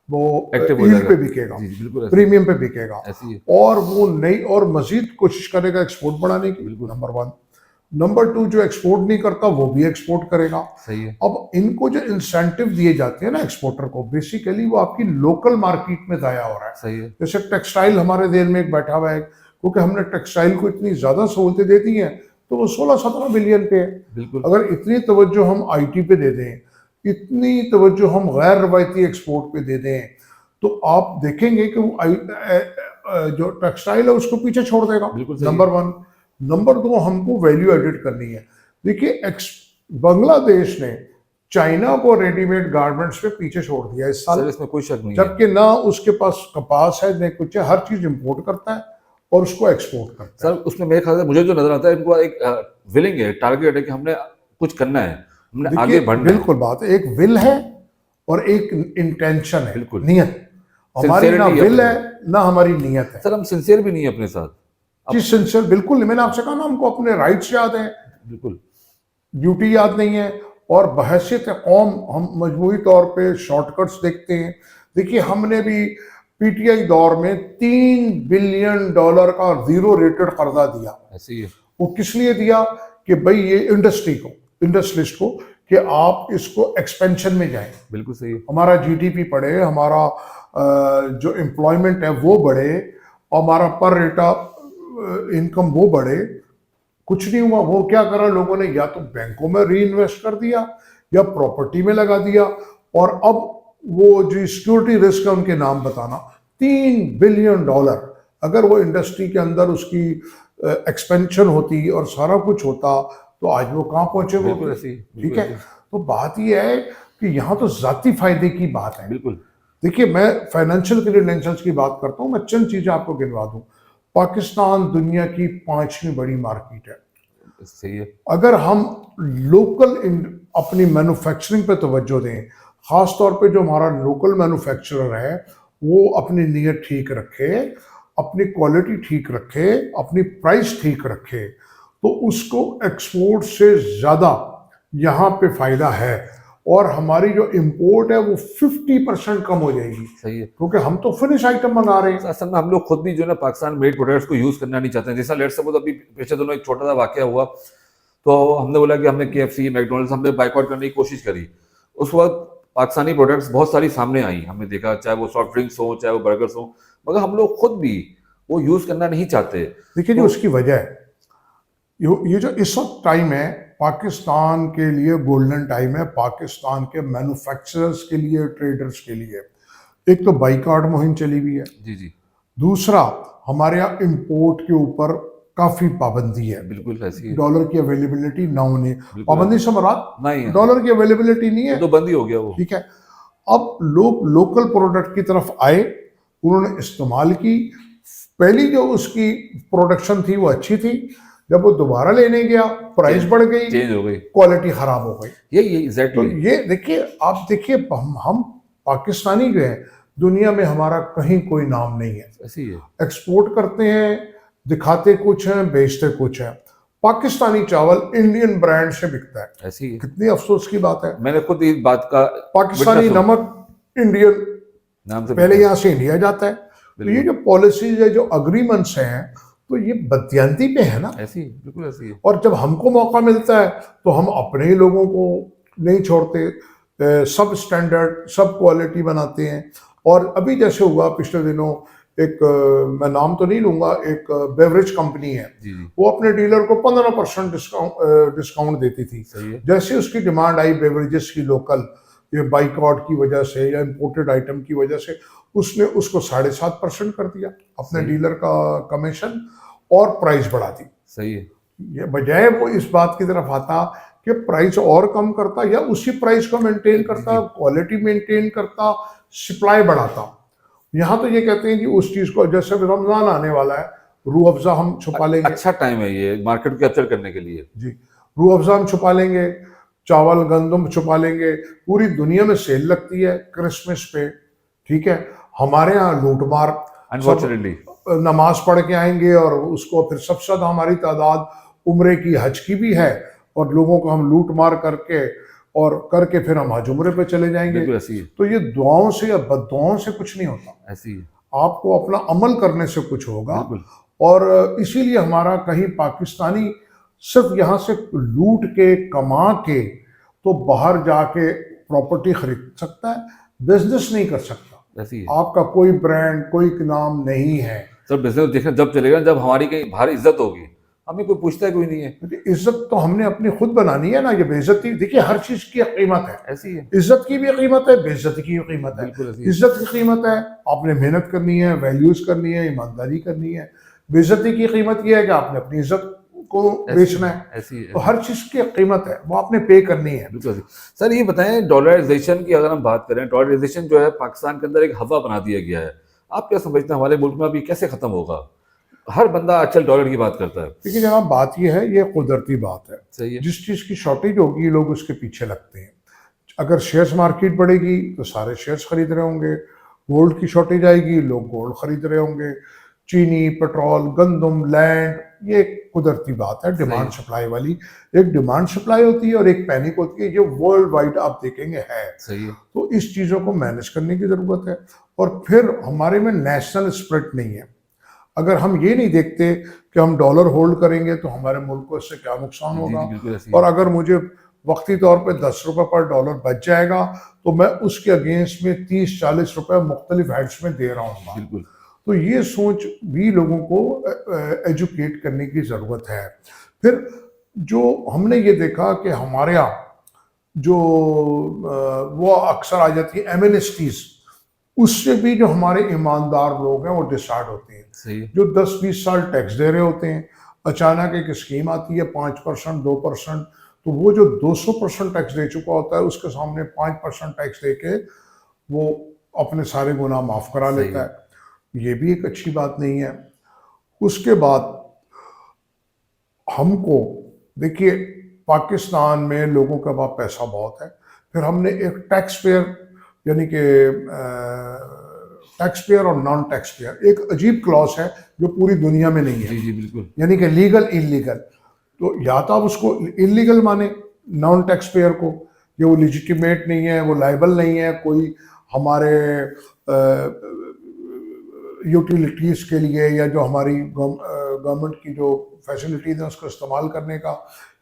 B: वो
A: एक्टिव हो
B: यील्ड
A: जाएगा।
B: पे बिकेगा,
A: जी, जी, बिल्कुल ऐसे
B: प्रीमियम पे बिकेगा,
A: ऐसी है।
B: और वो नई और मजीद कोशिश करेगा एक्सपोर्ट बढ़ाने की।
A: बिल्कुल।
B: Number one. नंबर टू, जो एक्सपोर्ट नहीं करता वो भी एक्सपोर्ट करेगा।
A: सही है।
B: अब इनको जो इंसेंटिव दिए जाते हैं ना एक्सपोर्टर को, बेसिकली वो आपकी लोकल मार्केट में जाया हो रहा है।
A: सही है।
B: जैसे टेक्सटाइल हमारे देश में एक बैठा हुआ है, क्योंकि हमने टेक्सटाइल को इतनी ज्यादा सहूलतें दे दी हैं, तो वो 16-17 बिलियन पे है।
A: बिल्कुल।
B: अगर इतनी तवज्जो हम आईटी पे दे दें, इतनी तवज्जो हम गैर रवायती एक्सपोर्ट पे दे दें, तो आप देखेंगे कि वो जो टेक्सटाइल है उसको पीछे छोड़ देगा।
A: बिल्कुल सही
B: नंबर वन। नंबर दो, हमको वैल्यू एडिट करनी है। देखिए, बांग्लादेश ने चाइना को रेडीमेड गारमेंट्स में पीछे छोड़ दिया इस
A: सर
B: साल,
A: इसमें कोई शक नहीं है।
B: जबकि ना उसके पास कपास है न कुछ है, हर चीज इंपोर्ट करता है और उसको एक्सपोर्ट करता है।
A: सर उसमें मेरे ख्याल से मुझे जो नजर आता है, इनको एक विलिंग है, टारगेट है कि हमने कुछ करना है, हमने आगे
B: देखिए,
A: बढ़ना है।
B: बिल्कुल बात है, एक विल है और एक इंटेंशन है,
A: बिल्कुल।
B: नियत। हमारी ना
A: Sincerity है
B: विल
A: अपने
B: है ना हमारी नियत है।
A: सर हम सिंसियर भी नहीं है अपने साथ।
B: जी, सिंसियर बिल्कुल नहीं। मैंने आपसे कहा ना, हमको अपने राइट्स याद हैं,
A: बिल्कुल।
B: ड्यूटी याद नहीं है, और बहैसियत कौम हम मजमूई तौर पे शॉर्टकट्स देखते हैं। देखिए, हमने भी पीटीआई दौर में $3 बिलियन का जीरो रेटेड कर्जा दिया।
A: ऐसे ही है।
B: वो किस लिए दिया? कि भाई ये इंडस्ट्रियलिस्ट को, कि आप इसको एक्सपेंशन में जाएं,
A: बिल्कुल सही है।
B: हमारा जीडीपी बढ़े, हमारा जो एम्प्लॉयमेंट है वो बढ़े, हमारा पर रेटा इनकम वो बढ़े। कुछ नहीं हुआ। वो क्या करा लोगों ने? या तो बैंकों में री इन्वेस्ट कर दिया या प्रॉपर्टी में लगा दिया, और अब वो जो सिक्योरिटी रिस्क है उनके नाम बताना। $3 बिलियन, अगर वो इंडस्ट्री के अंदर उसकी एक्सपेंशन होती और सारा कुछ होता, तो आज वो कहाँ पहुंचे वो?
A: बिल्कुल ऐसे ही, बिल्कुल
B: ठीक है।
A: ऐसे ही।
B: तो बात यह है कि यहाँ तो जाती फायदे की बात है।
A: बिल्कुल।
B: देखिए, मैं फाइनेंशियल क्रेडेंशियल्स की बात करता हूँ, मैं चंद चीजें आपको गिनवा दूं। पाकिस्तान दुनिया की 5वीं बड़ी मार्केट है।
A: सही है।
B: अगर हम लोकल अपनी मैन्युफैक्चरिंग पे तवज्जो दें, खास तौर पे जो हमारा लोकल मैन्युफैक्चरर है वो अपनी नीयत ठीक रखे, अपनी क्वालिटी ठीक रखे, अपनी प्राइस ठीक रखे, तो उसको एक्सपोर्ट से ज़्यादा यहाँ पे फायदा है, और हमारी जो इंपोर्ट है वो 50% कम हो जाएगी।
A: सही है।
B: क्योंकि हम तो फिनिश आइटम मंगा रहे हैं।
A: असल में हम लोग खुद भी जो है ना पाकिस्तान मेड प्रोडक्ट्स को यूज करना नहीं चाहते हैं। जैसा लेट सपोज अभी पिछले दिनों एक छोटा सा वाकया हुआ, तो हमने बोला कि हमने KFC, मैकडोनल्ड्स हमने बाइकआउट करने की कोशिश करी। उस वक्त पाकिस्तानी प्रोडक्ट्स बहुत सारी सामने आई, हमने देखा, चाहे वो सॉफ्ट ड्रिंक्स हो, चाहे वो बर्गर्स हो, मगर हम लोग खुद भी वो यूज करना नहीं चाहते।
B: देखिए जी, उसकी वजह है ये जो इस वक्त टाइम है पाकिस्तान के लिए गोल्डन टाइम है, पाकिस्तान के मैन्युफैक्चरर्स के लिए, ट्रेडर्स के लिए। एक तो बाइकआउट मुहिम चली हुई है,
A: जी जी।
B: दूसरा हमारे यहाँ इंपोर्ट के ऊपर काफी पाबंदी है।
A: बिल्कुल ऐसी है।
B: डॉलर की अवेलेबिलिटी ना होने,
A: बिल्कुल
B: पाबंदी से मुराद
A: नहीं है,
B: डॉलर की अवेलेबिलिटी नहीं है,
A: तो बंद ही हो गया वो।
B: ठीक है। अब लोग लोकल प्रोडक्ट की तरफ आए, उन्होंने इस्तेमाल की। पहली जो उसकी प्रोडक्शन थी वो अच्छी थी, जब वो दोबारा लेने गया प्राइस बढ़ गई,
A: चेंज हो गई,
B: क्वालिटी खराब हो गई।
A: ये
B: तो
A: एग्जैक्टली।
B: ये देखिए, आप देखिए, हम पाकिस्तानी जो है दुनिया में हमारा कहीं कोई नाम नहीं है।
A: ऐसी है।
B: एक्सपोर्ट करते हैं, दिखाते कुछ हैं, बेचते कुछ हैं। पाकिस्तानी चावल इंडियन ब्रांड से बिकता है,
A: ऐसी है।
B: कितनी अफसोस की बात है।
A: मैंने खुद इस बात का
B: पाकिस्तानी
A: witness हूं।
B: नमक इंडियन
A: नाम से
B: पहले यहाँ से इंडिया जाता है। तो ये जो पॉलिसीज है, जो अग्रीमेंट्स हैं, तो ये बदयांती पे है ना।
A: ऐसी है, बिल्कुल ऐसी है।
B: और जब हमको मौका मिलता है तो हम अपने ही लोगों को नहीं छोड़ते, सब स्टैंडर्ड, सब क्वालिटी बनाते हैं। और अभी जैसे हुआ पिछले दिनों, एक मैं नाम तो नहीं लूंगा, एक बेवरेज कंपनी है,
A: जी जी।
B: वो अपने डीलर को 15% डिस्काउंट देती थी।
A: सही है।
B: जैसे उसकी डिमांड आई बेवरेजेस की लोकल, ये बाइकआउट की वजह से या इंपोर्टेड आइटम की वजह से, उसने उसको 7.5% कर दिया अपने डीलर का कमीशन, और प्राइस बढ़ा दी।
A: सही है।
B: ये बजाय वो इस बात की तरफ आता कि प्राइस और कम करता या उसी प्राइस को मेंटेन करता, क्वालिटी मेंटेन करता, सप्लाई बढ़ाता। यहाँ तो ये कहते हैं कि उस चीज को, जैसे रमजान आने वाला है, रूह अफ़ज़ा हम छुपा लेंगे।
A: अच्छा टाइम है ये मार्केट को कैप्चर करने के लिए।
B: जी, रूह अफ़ज़ा हम छुपा लेंगे, चावल गंदम छुपा लेंगे। पूरी दुनिया में सेल लगती है क्रिसमस पे, ठीक है। हमारे यहाँ लूटमार,
A: अनफॉर्चुनेटली।
B: नमाज पढ़ के आएंगे और उसको फिर सबसे ज्यादा हमारी तादाद उम्रे की, हज की भी है, और लोगों को हम लूट मार करके और करके फिर हम हज उम्रे पे चले जाएंगे।
A: बिल्कुल ऐसी है,
B: तो ये दुआओं से या बददुआओं से कुछ नहीं होता,
A: ऐसी है,
B: आपको अपना अमल करने से कुछ होगा।
A: बिल्कुल
B: और इसीलिए हमारा कहीं पाकिस्तानी सिर्फ यहाँ से लूट के कमा के तो बाहर जाके प्रॉपर्टी खरीद सकता है, बिजनेस नहीं कर सकता।
A: ऐसी है।
B: आपका कोई ब्रांड, कोई नाम नहीं है।
A: सर बिजनेस देखना जब चलेगा जब हमारी कहीं बाहर इज्जत होगी, हमें कोई पूछता है कोई नहीं है,
B: क्योंकि इज्जत तो हमने अपनी खुद बनानी है ना। ये बेइज्जती, देखिए हर चीज की एक कीमत है।
A: ऐसी है,
B: इज्जत की भी कीमत है, बेइज्जती की भी कीमत है।
A: बिल्कुल ऐसी है,
B: इज्जत की कीमत है, आपने मेहनत करनी है, वैल्यूज करनी है, ईमानदारी करनी है। बेइज्जती की कीमत यह है कि आपने अपनी इज्जत को बेचना है।
A: ऐसी है,
B: तो हर चीज की एक कीमत है, वो आपने पे करनी है।
A: बिल्कुल ऐसी। सर ये बताएं, डॉलराइजेशन की अगर हम बात करें, डॉलराइजेशन जो है पाकिस्तान के अंदर एक हवा बना दिया गया है, आप क्या समझते हैं हमारे मुल्क में अभी कैसे खत्म होगा? हर बंदा आजकल डॉलर की बात करता है।
B: देखिए जनाब, बात यह है, ये कुदरती बात है।
A: सही है,
B: जिस चीज की शॉर्टेज होगी लोग उसके पीछे लगते हैं। अगर शेयर्स मार्केट बढ़ेगी तो सारे शेयर्स खरीद रहे होंगे। गोल्ड की शॉर्टेज आएगी, लोग गोल्ड खरीद रहे होंगे। चीनी, पेट्रोल, गंदम, लैंड, ये कुदरती बात है, डिमांड सप्लाई वाली। एक डिमांड सप्लाई होती है और एक पैनिक होती है, ये वर्ल्ड वाइड आप देखेंगे है।
A: सही है,
B: तो इस चीज़ों को मैनेज करने की ज़रूरत है। और फिर हमारे में नेशनल स्पिरिट नहीं है। अगर हम ये नहीं देखते कि हम डॉलर होल्ड करेंगे तो हमारे मुल्क को इससे क्या नुकसान
A: जी,
B: होगा,
A: जी, बिल्कुल ऐसी
B: और
A: है,
B: अगर मुझे वक्ती तौर पे 10 रुपए पर डॉलर बच जाएगा तो मैं उसके अगेंस्ट में 30-40 रुपए मुख्तलिफ हेड्स में दे रहा हूँ।
A: बिल्कुल,
B: तो ये सोच भी लोगों को एजुकेट करने की ज़रूरत है। फिर जो हमने ये देखा कि हमारे यहाँ जो वो अक्सर आ जाती है एमएनएसटीज, उससे भी जो हमारे ईमानदार लोग हैं वो डिसाइड होते हैं।
A: सही है,
B: जो 10-20 साल टैक्स दे रहे होते हैं, अचानक एक स्कीम आती है 5%, 2%, तो वो जो 200% टैक्स दे चुका होता है उसके सामने 5% टैक्स दे के वो अपने सारे गुनाह माफ करा
A: सही
B: लेता
A: है,
B: है। ये भी एक अच्छी बात नहीं है। उसके बाद हमको देखिए, पाकिस्तान में लोगों के पास पैसा बहुत है। फिर हमने एक टैक्स पेयर, यानी कि टैक्स पेयर और नॉन टैक्स पेयर, एक अजीब क्लॉज है जो पूरी दुनिया में नहीं है।
A: जी, जी, बिल्कुल,
B: यानी कि लीगल इलीगल। तो या तो आप उसको इलीगल माने नॉन टैक्स पेयर को, ये वो लिजिटिमेट नहीं है, वो लाइबल नहीं है, कोई हमारे यूटिलिटीज़ के लिए या जो हमारी गवर्नमेंट की जो फैसिलिटीज़ हैं उसको इस्तेमाल करने का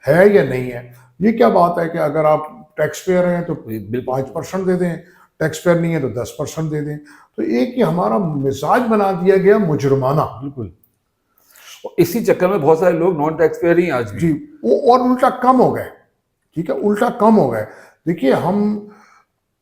B: है या नहीं है। ये क्या बात है कि अगर आप टैक्स पेयर हैं तो
A: बिल्कुल,
B: 5% दे दें, टैक्स पेयर नहीं है तो 10% दे दें। तो एक ये हमारा मिजाज बना दिया गया मुजरमाना।
A: बिल्कुल। और इसी चक्कर में बहुत सारे लोग नॉन टैक्स पेयर ही आज भी।
B: जी, वो और उल्टा कम हो गए। ठीक है, उल्टा कम हो गए। देखिए हम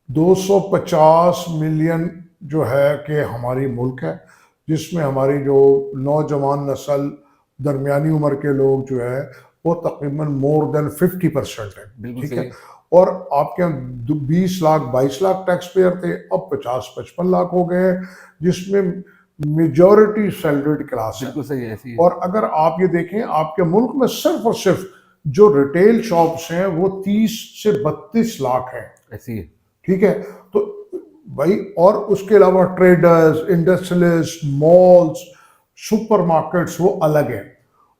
B: 250 मिलियन जो है कि हमारी मुल्क है, जिसमें हमारी जो नौजवान नस्ल, दरमियानी उम्र के लोग जो है वो तकरीबन मोर देन 50% है।
A: बिल्कुल
B: ठीक
A: सही
B: है,
A: है,
B: और आपके यहाँ 20 लाख 22 लाख टैक्स पेयर थे, अब 50-55 लाख हो गए हैं, जिसमें मेजॉरिटी सैलरीड क्लास है।
A: बिल्कुल सही है, ऐसी है,
B: और अगर आप ये देखें, आपके मुल्क में सिर्फ और सिर्फ जो रिटेल शॉप्स हैं वो 30 से 32 लाख हैं।
A: ऐसी है,
B: ठीक है, तो भाई, और उसके अलावा ट्रेडर्स, इंडस्ट्रियलिस्ट, मॉल्स, सुपरमार्केट्स वो अलग है।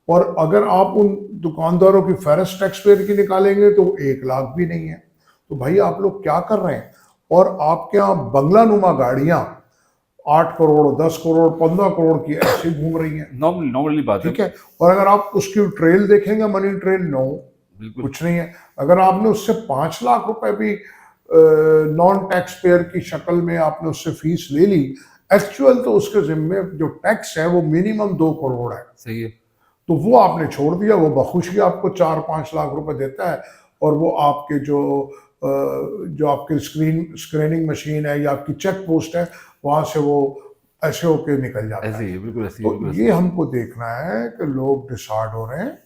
B: और अगर आप उन दुकानदारों की फहरिस्त टैक्स पेयर की निकालेंगे तो 1 लाख भी नहीं है। तो भाई आप लोग क्या कर रहे हैं? और आपके यहाँ बंगला नुमा गाड़ियाँ 8 करोड़, 10 करोड़, 15 करोड़ की ऐसी घूम रही हैं।
A: नॉर्मली बात है,
B: ठीक है, और अगर आप उसकी ट्रेल देखेंगे, मनी ट्रेल, नो,
A: बिल्कुल,
B: कुछ नहीं है। अगर आपने उससे 5 लाख रुपए भी नॉन टैक्स पेयर की शक्ल में आपने उससे फीस ले ली, एक्चुअल तो उसके जिम्मे जो टैक्स है वो मिनिमम 2 करोड़ है।
A: सही है,
B: तो वो आपने छोड़ दिया, वो बखुशी आपको 4-5 लाख रुपए देता है, और वो आपके जो आपकी स्क्रीनिंग मशीन है या आपकी चेक पोस्ट है, वहां से वो ऐसे होके निकल जाता
A: ऐसी
B: है।
A: है, बिल्कुल ऐसी है,
B: तो
A: बिल्कुल ऐसी
B: ये
A: है,
B: हमको देखना है कि लोग डिसाइड हो रहे हैं,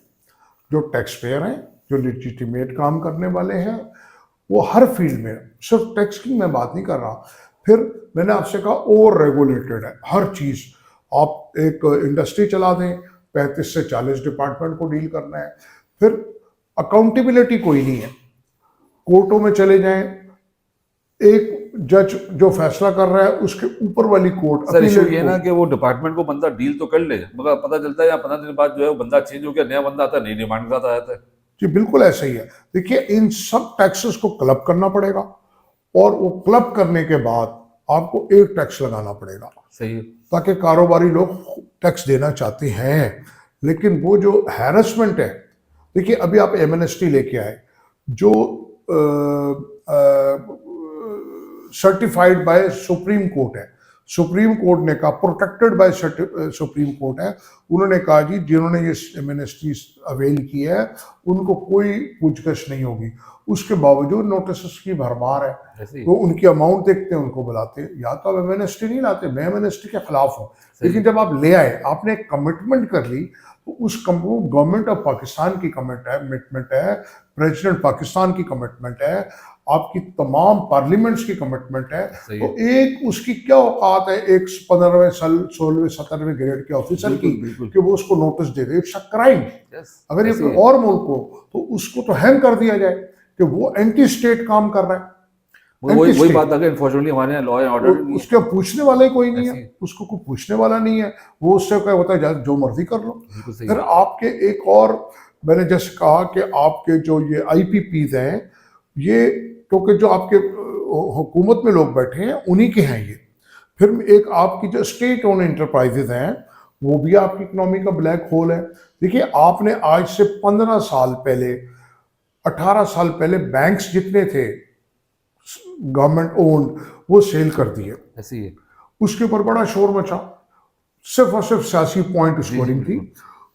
B: जो टैक्स पेयर हैं, जो लेजिटिमेट काम करने वाले हैं, वो हर फील्ड में, सिर्फ टैक्स की मैं बात नहीं कर रहा। फिर मैंने आपसे कहा ओवर रेगुलेटेड है हर चीज़। आप एक इंडस्ट्री चला दें, 35 से 40 डिपार्टमेंट को डील करना है। फिर अकाउंटेबिलिटी कोई नहीं है। कोर्टों में चले जाएं, एक जज जो फैसला कर रहा है उसके ऊपर वाली कोर्ट
A: सर इशू
B: अपीलेट
A: ये ना
B: कोर्ट।
A: कि वो डिपार्टमेंट को बंदा डील तो कर ले, मगर पता चलता है या 15 दिन बाद जो है वो बंदा चेंज हो गया, नया बंदा आता है, नई डिमांड के साथ आ जाता है।
B: जी बिल्कुल ऐसा ही है। देखिए इन सब टैक्सेस को क्लब करना पड़ेगा और वो क्लब करने के बाद आपको एक टैक्स लगाना पड़ेगा,
A: सही है।
B: ताकि कारोबारी लोग टैक्स देना चाहते हैं। लेकिन वो जो हैरेसमेंट है, देखिए अभी आप एमएनएसटी लेके आए जो सर्टिफाइड बाय सुप्रीम कोर्ट है, सुप्रीम कोर्ट ने कहा, प्रोटेक्टेड बाय सुप्रीम कोर्ट है, उन्होंने कहा जी जिन्होंने ये एमएनएसटी अवेल की है उनको कोई पूछगछ नहीं होगी। उसके बावजूद नोटिस की भरमार है,
A: ऐसे ही।
B: तो उनकी अमाउंट देखते हैं, उनको बुलाते हैं। या तो आप एमएनएसटी नहीं लाते, मैं एमएनएसटी के खिलाफ हूँ, लेकिन जब आप ले आए, आपने कमिटमेंट कर ली, तो उस गवर्नमेंट ऑफ पाकिस्तान की कमिटमेंट है, प्रेसिडेंट पाकिस्तान की कमिटमेंट है, आपकी तमाम पार्लियामेंट्स की कमिटमेंट है।
A: सही
B: तो एक उसकी क्या औकात है एक 15वें साल 16वें 17वें ग्रेड के ऑफिसर की
A: बिल्कुल।
B: कि वो उसको notice they they? It's a crime.
A: Yes,
B: अगर ये
A: ऐसे
B: कोई
A: ही है।
B: और मुल्क हो तो उसको तो हैंग कर दिया जाए कि वो एंटी स्टेट काम कर रहा है।
A: वही
B: anti-state।
A: बात आ गई, अनफॉर्चुनेटली हमारे यहाँ लॉ एंड ऑर्डर नहीं है।
B: उसके पूछने वाला ही कोई नहीं
A: ऐसे
B: है,
A: ही।
B: उसको कोई पूछने वाला नहीं है। वो उससे क्या होता है, जो मर्जी कर लो।
A: बिल्कुल सही
B: फिर
A: है।
B: आपके एक और, मैंने जैसे कहा कि आपके जो ये आईपीपीज हैं, ये क्योंकि जो आपके हुकूमत में लोग बैठे हैं उन्हीं के हैं ये। फिर एक आपकी जो स्टेट ओन एंटरप्राइजेज हैं, वो भी आपकी इकोनॉमी का ब्लैक होल है। देखिए आपने आज से 15 साल पहले, 18 साल पहले बैंक्स जितने थे गवर्नमेंट ओन्ड, वो सेल कर दिए।
A: ऐसे ही है।
B: उसके ऊपर बड़ा शोर मचा, सिर्फ और सिर्फ सियासी पॉइंट स्कोरिंग थी।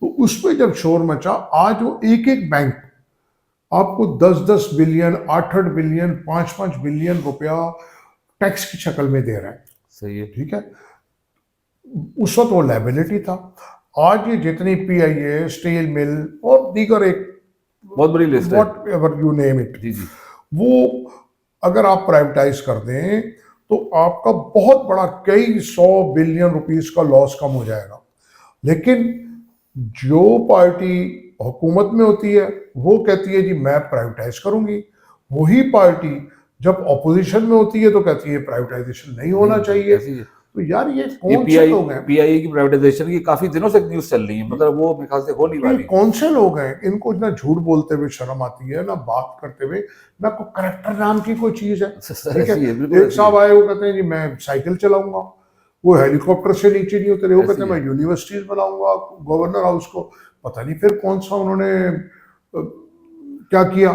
B: तो उस पर जब शोर मचा, आज वो एक एक बैंक आपको 10-10 बिलियन, 8-8 बिलियन, 5-5 बिलियन रुपया टैक्स की शक्ल में दे रहा है।
A: सही है।
B: ठीक है, उस वक्त वो लायबिलिटी था। आज ये जितनी पीआईए, स्टील मिल और दीगर एक
A: बहुत बड़ी लिस्ट है।
B: Whatever you name it,
A: जी जी।
B: वो अगर आप प्राइवेटाइज कर दें तो आपका बहुत बड़ा कई 100 बिलियन रुपीस का लॉस कम हो जाएगा। लेकिन जो पार्टी हुकूमत में होती है वो कहती है जी मैं प्राइवेटाइज करूंगी, वही पार्टी जब ऑपोजिशन में होती है तो कहती है प्राइवेटाइजेशन नहीं होना चाहिए।
A: ऐसे ही है।
B: तो यार ये
A: ये
B: कौन से लोग हैं?
A: पीआई की प्राइवेटाइजेशन की काफी दिनों से न्यूज चल रही है, मतलब वो मेरे ख्याल से हो नहीं
B: ये
A: वाली।
B: कौन से लोग हैं? इनको ना झूठ बोलते हुए शर्म आती है, ना बात करते हुए, ना कोई करेक्टर नाम की कोई चीज है। ठीक
A: ऐसी है,
B: है,
A: बिल्कुल
B: एक
A: ऐसी
B: साहब
A: है।
B: आए, वो कहते हैं जी मैं साइकिल चलाऊंगा, वो हेलीकॉप्टर से नीचे नहीं उतरे, वो
A: ऐसी
B: कहते हैं
A: है।
B: मैं यूनिवर्सिटीज बनाऊंगा, गवर्नर हाउस को पता नहीं फिर कौन सा उन्होंने क्या किया।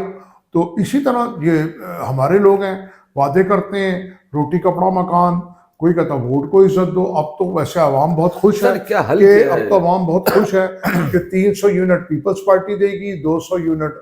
B: तो इसी तरह ये हमारे लोग हैं, वादे करते हैं रोटी कपड़ा मकान, कोई कहता वोट को इज्जत दो। अब तो वैसे आवाम बहुत खुश है
A: सर क्या हल
B: कि
A: क्या
B: अब
A: है?
B: तो आवाम बहुत खुश है कि 300 यूनिट पीपल्स पार्टी देगी, 200 यूनिट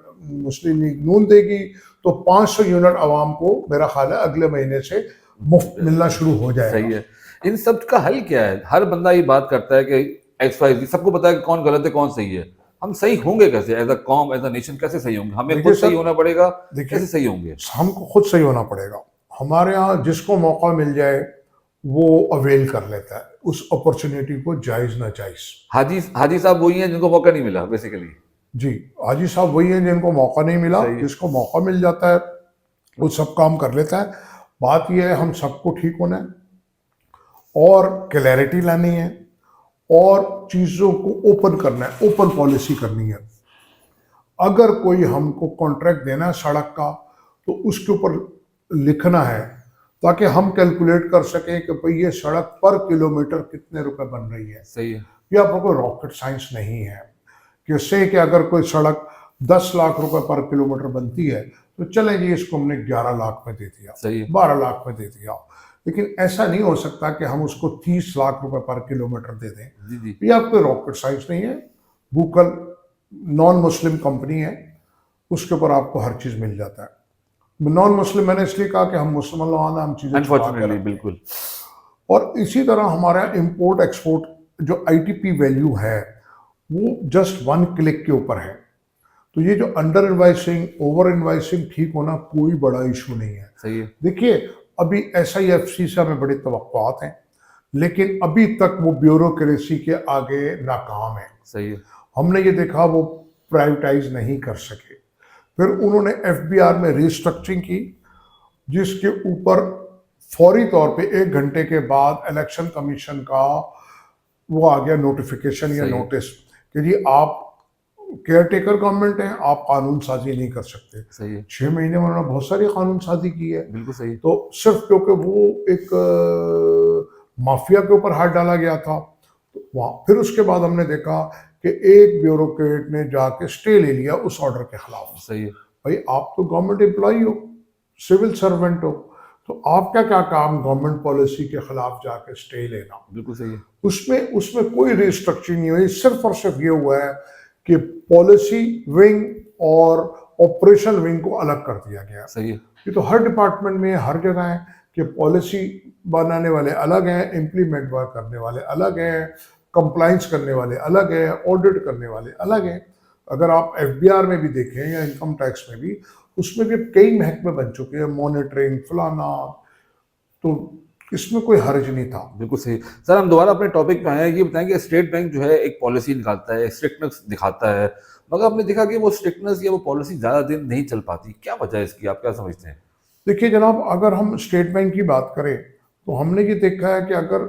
B: मुस्लिम लीग नून देगी, तो 500 यूनिट आवाम को मेरा ख्याल है अगले महीने से मुफ्त मिलना शुरू हो
A: सही
B: जाएगा।
A: है। इन सब का हल क्या है? हर बंदा ये बात करता है कि एक्स वाई, सबको पता है कि कौन गलत है कौन सही है। हम सही होंगे कैसे? एज अ कॉम, एज अ नेशन कैसे सही होंगे? हमें
B: देखिए
A: खुद
B: सर,
A: सही होना पड़ेगा।
B: देखिए
A: कैसे सही होंगे?
B: हमको खुद सही होना पड़ेगा। हमारे यहाँ जिसको मौका मिल जाए वो अवेल कर लेता है उस अपॉर्चुनिटी को, जायज ना जायज।
A: हाजी साहब वही हैं जिनको मौका नहीं मिला बेसिकली।
B: जी, हाजी साहब वही हैं जिनको मौका नहीं मिला।
A: सही है।
B: जिसको मौका मिल जाता है वो सब काम कर लेता है। बात यह है हम सबको ठीक होना है और क्लैरिटी लानी है और चीज़ों को ओपन करना है, ओपन पॉलिसी करनी है। अगर कोई हमको कॉन्ट्रैक्ट देना है सड़क का तो उसके ऊपर लिखना है ताकि हम कैलकुलेट कर सकें कि भाई ये सड़क पर किलोमीटर कितने रुपए बन रही है।
A: सही है।
B: ये आपको कोई रॉकेट साइंस नहीं है कि से कि अगर कोई सड़क 10 लाख रुपए पर किलोमीटर बनती है तो चले जी इसको हमने 11 लाख में दे दिया,
A: सही है।
B: 12 लाख में दे दिया। लेकिन ऐसा नहीं हो सकता कि हम उसको 30 लाख रुपए पर किलोमीटर दे दें।
A: जी जी।
B: ये आपको रॉकेट साइंस नहीं है। गूगल नॉन मुस्लिम कंपनी है, उसके ऊपर आपको हर चीज़ मिल जाता है। नॉन मुस्लिम मैंने इसलिए कहा कि हम मुसलमान हैं, हम चीज़ें छुपा के
A: अनफॉर्चुनेटली
B: रखते हैं।
A: बिल्कुल।
B: और इसी तरह हमारा इंपोर्ट एक्सपोर्ट जो आईटीपी वैल्यू है वो जस्ट 1 क्लिक के ऊपर है। तो ये जो अंडर इनवाइसिंग, ओवर इनवाइसिंग ठीक होना कोई बड़ा इशू नहीं है।
A: सही है।
B: देखिए अभी SIFC से हमें बड़ी तवक्कुआत हैं, लेकिन अभी तक वो ब्यूरोक्रेसी के आगे नाकाम है।
A: सही है।
B: हमने ये देखा वो प्राइवेटाइज नहीं कर सके। फिर उन्होंने FBR में रिस्ट्रक्चरिंग की, जिसके ऊपर फौरी तौर पे 1 घंटे के बाद इलेक्शन कमीशन का वो आ गया नोटिफिकेशन या
A: सही है।
B: नोटिस कि जी आप केयर टेकर गवर्नमेंट है, आप कानून साजी नहीं कर सकते।
A: सही है,
B: 6 महीने में उन्होंने बहुत सारी कानून साजी की है।
A: बिल्कुल सही है,
B: तो सिर्फ क्योंकि वो एक माफिया के ऊपर हाथ डाला गया था, तो वहाँ फिर उसके बाद हमने देखा कि एक ब्यूरोक्रेट ने जाके स्टे ले लिया उस ऑर्डर के खिलाफ।
A: सही है,
B: भाई आप तो गवर्नमेंट एम्प्लॉय हो, सिविल सर्वेंट हो, तो आपका क्या काम गवर्नमेंट पॉलिसी के खिलाफ जाके स्टे लेना।
A: बिल्कुल सही है,
B: उसमें उसमें कोई रिस्ट्रक्चरिंग नहीं हुई, सिर्फ और सिर्फ ये हुआ है कि पॉलिसी विंग और ऑपरेशन विंग को अलग कर दिया गया।
A: सही है,
B: ये तो हर डिपार्टमेंट में हर जगह है कि पॉलिसी बनाने वाले अलग हैं, इम्प्लीमेंट करने वाले अलग हैं, कंप्लाइंस करने वाले अलग हैं, ऑडिट करने वाले अलग हैं। अगर आप एफबीआर में भी देखें या इनकम टैक्स में भी, उसमें भी कई महकमे बन चुके हैं, मॉनिटरिंग फलाना, तो इसमें कोई हर्ज नहीं था।
A: बिल्कुल सही। सर हम दोबारा अपने टॉपिक पे आए हैं, ये बताएं कि स्टेट बैंक जो है एक पॉलिसी निकालता है, स्ट्रिक्टनेस दिखाता है, मगर आपने देखा कि वो स्ट्रिक्टनेस या वो पॉलिसी ज़्यादा दिन नहीं चल पाती, क्या वजह है इसकी, आप क्या समझते हैं?
B: देखिए जनाब, अगर हम स्टेट बैंक की बात करें तो हमने ये देखा है कि अगर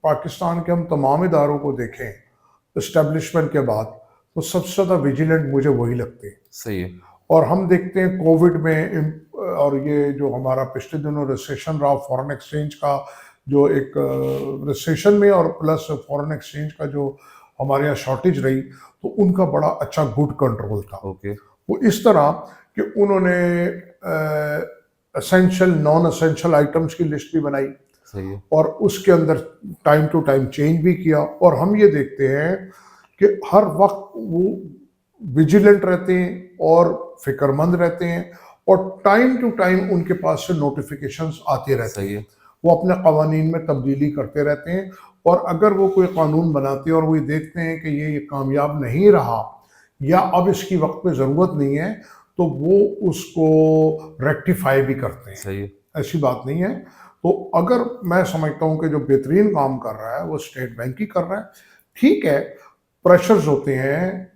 B: पाकिस्तान के हम तमाम इदारों को देखें इस्टेब्लिशमेंट के बाद, तो सबसे ज़्यादा विजिलेंट मुझे वही लगते हैं।
A: सही है,
B: और हम देखते हैं कोविड में और ये जो हमारा पिछले दिनों रिसेशन रहा फॉरेन एक्सचेंज का, जो एक रिसेशन में और प्लस फॉरेन एक्सचेंज का जो हमारे यहाँ शॉर्टेज रही, तो उनका बड़ा अच्छा गुड कंट्रोल था।
A: ओके,
B: वो इस तरह कि उन्होंने असेंशियल नॉन असेंशियल आइटम्स की लिस्ट भी बनाई
A: सही है,
B: और उसके अंदर टाइम टू टाइम चेंज भी किया। और हम ये देखते हैं कि हर वक्त वो विजिलेंट रहते हैं और फिक्रमंद रहते हैं, और टाइम टू टाइम उनके पास से नोटिफिकेशंस आते रहते
A: सही
B: हैं।
A: है,
B: वो अपने कवानीन में तब्दीली करते रहते हैं, और अगर वो कोई कानून बनाते हैं और वो देखते हैं कि ये कामयाब नहीं रहा या अब इसकी वक्त में ज़रूरत नहीं है, तो वो उसको रेक्टिफाई भी करते हैं।
A: सही है,
B: ऐसी बात नहीं है। तो अगर मैं समझता हूँ कि जो बेहतरीन काम कर रहा है वो स्टेट बैंक ही कर रहा है। ठीक है, प्रेशर्स होते हैं,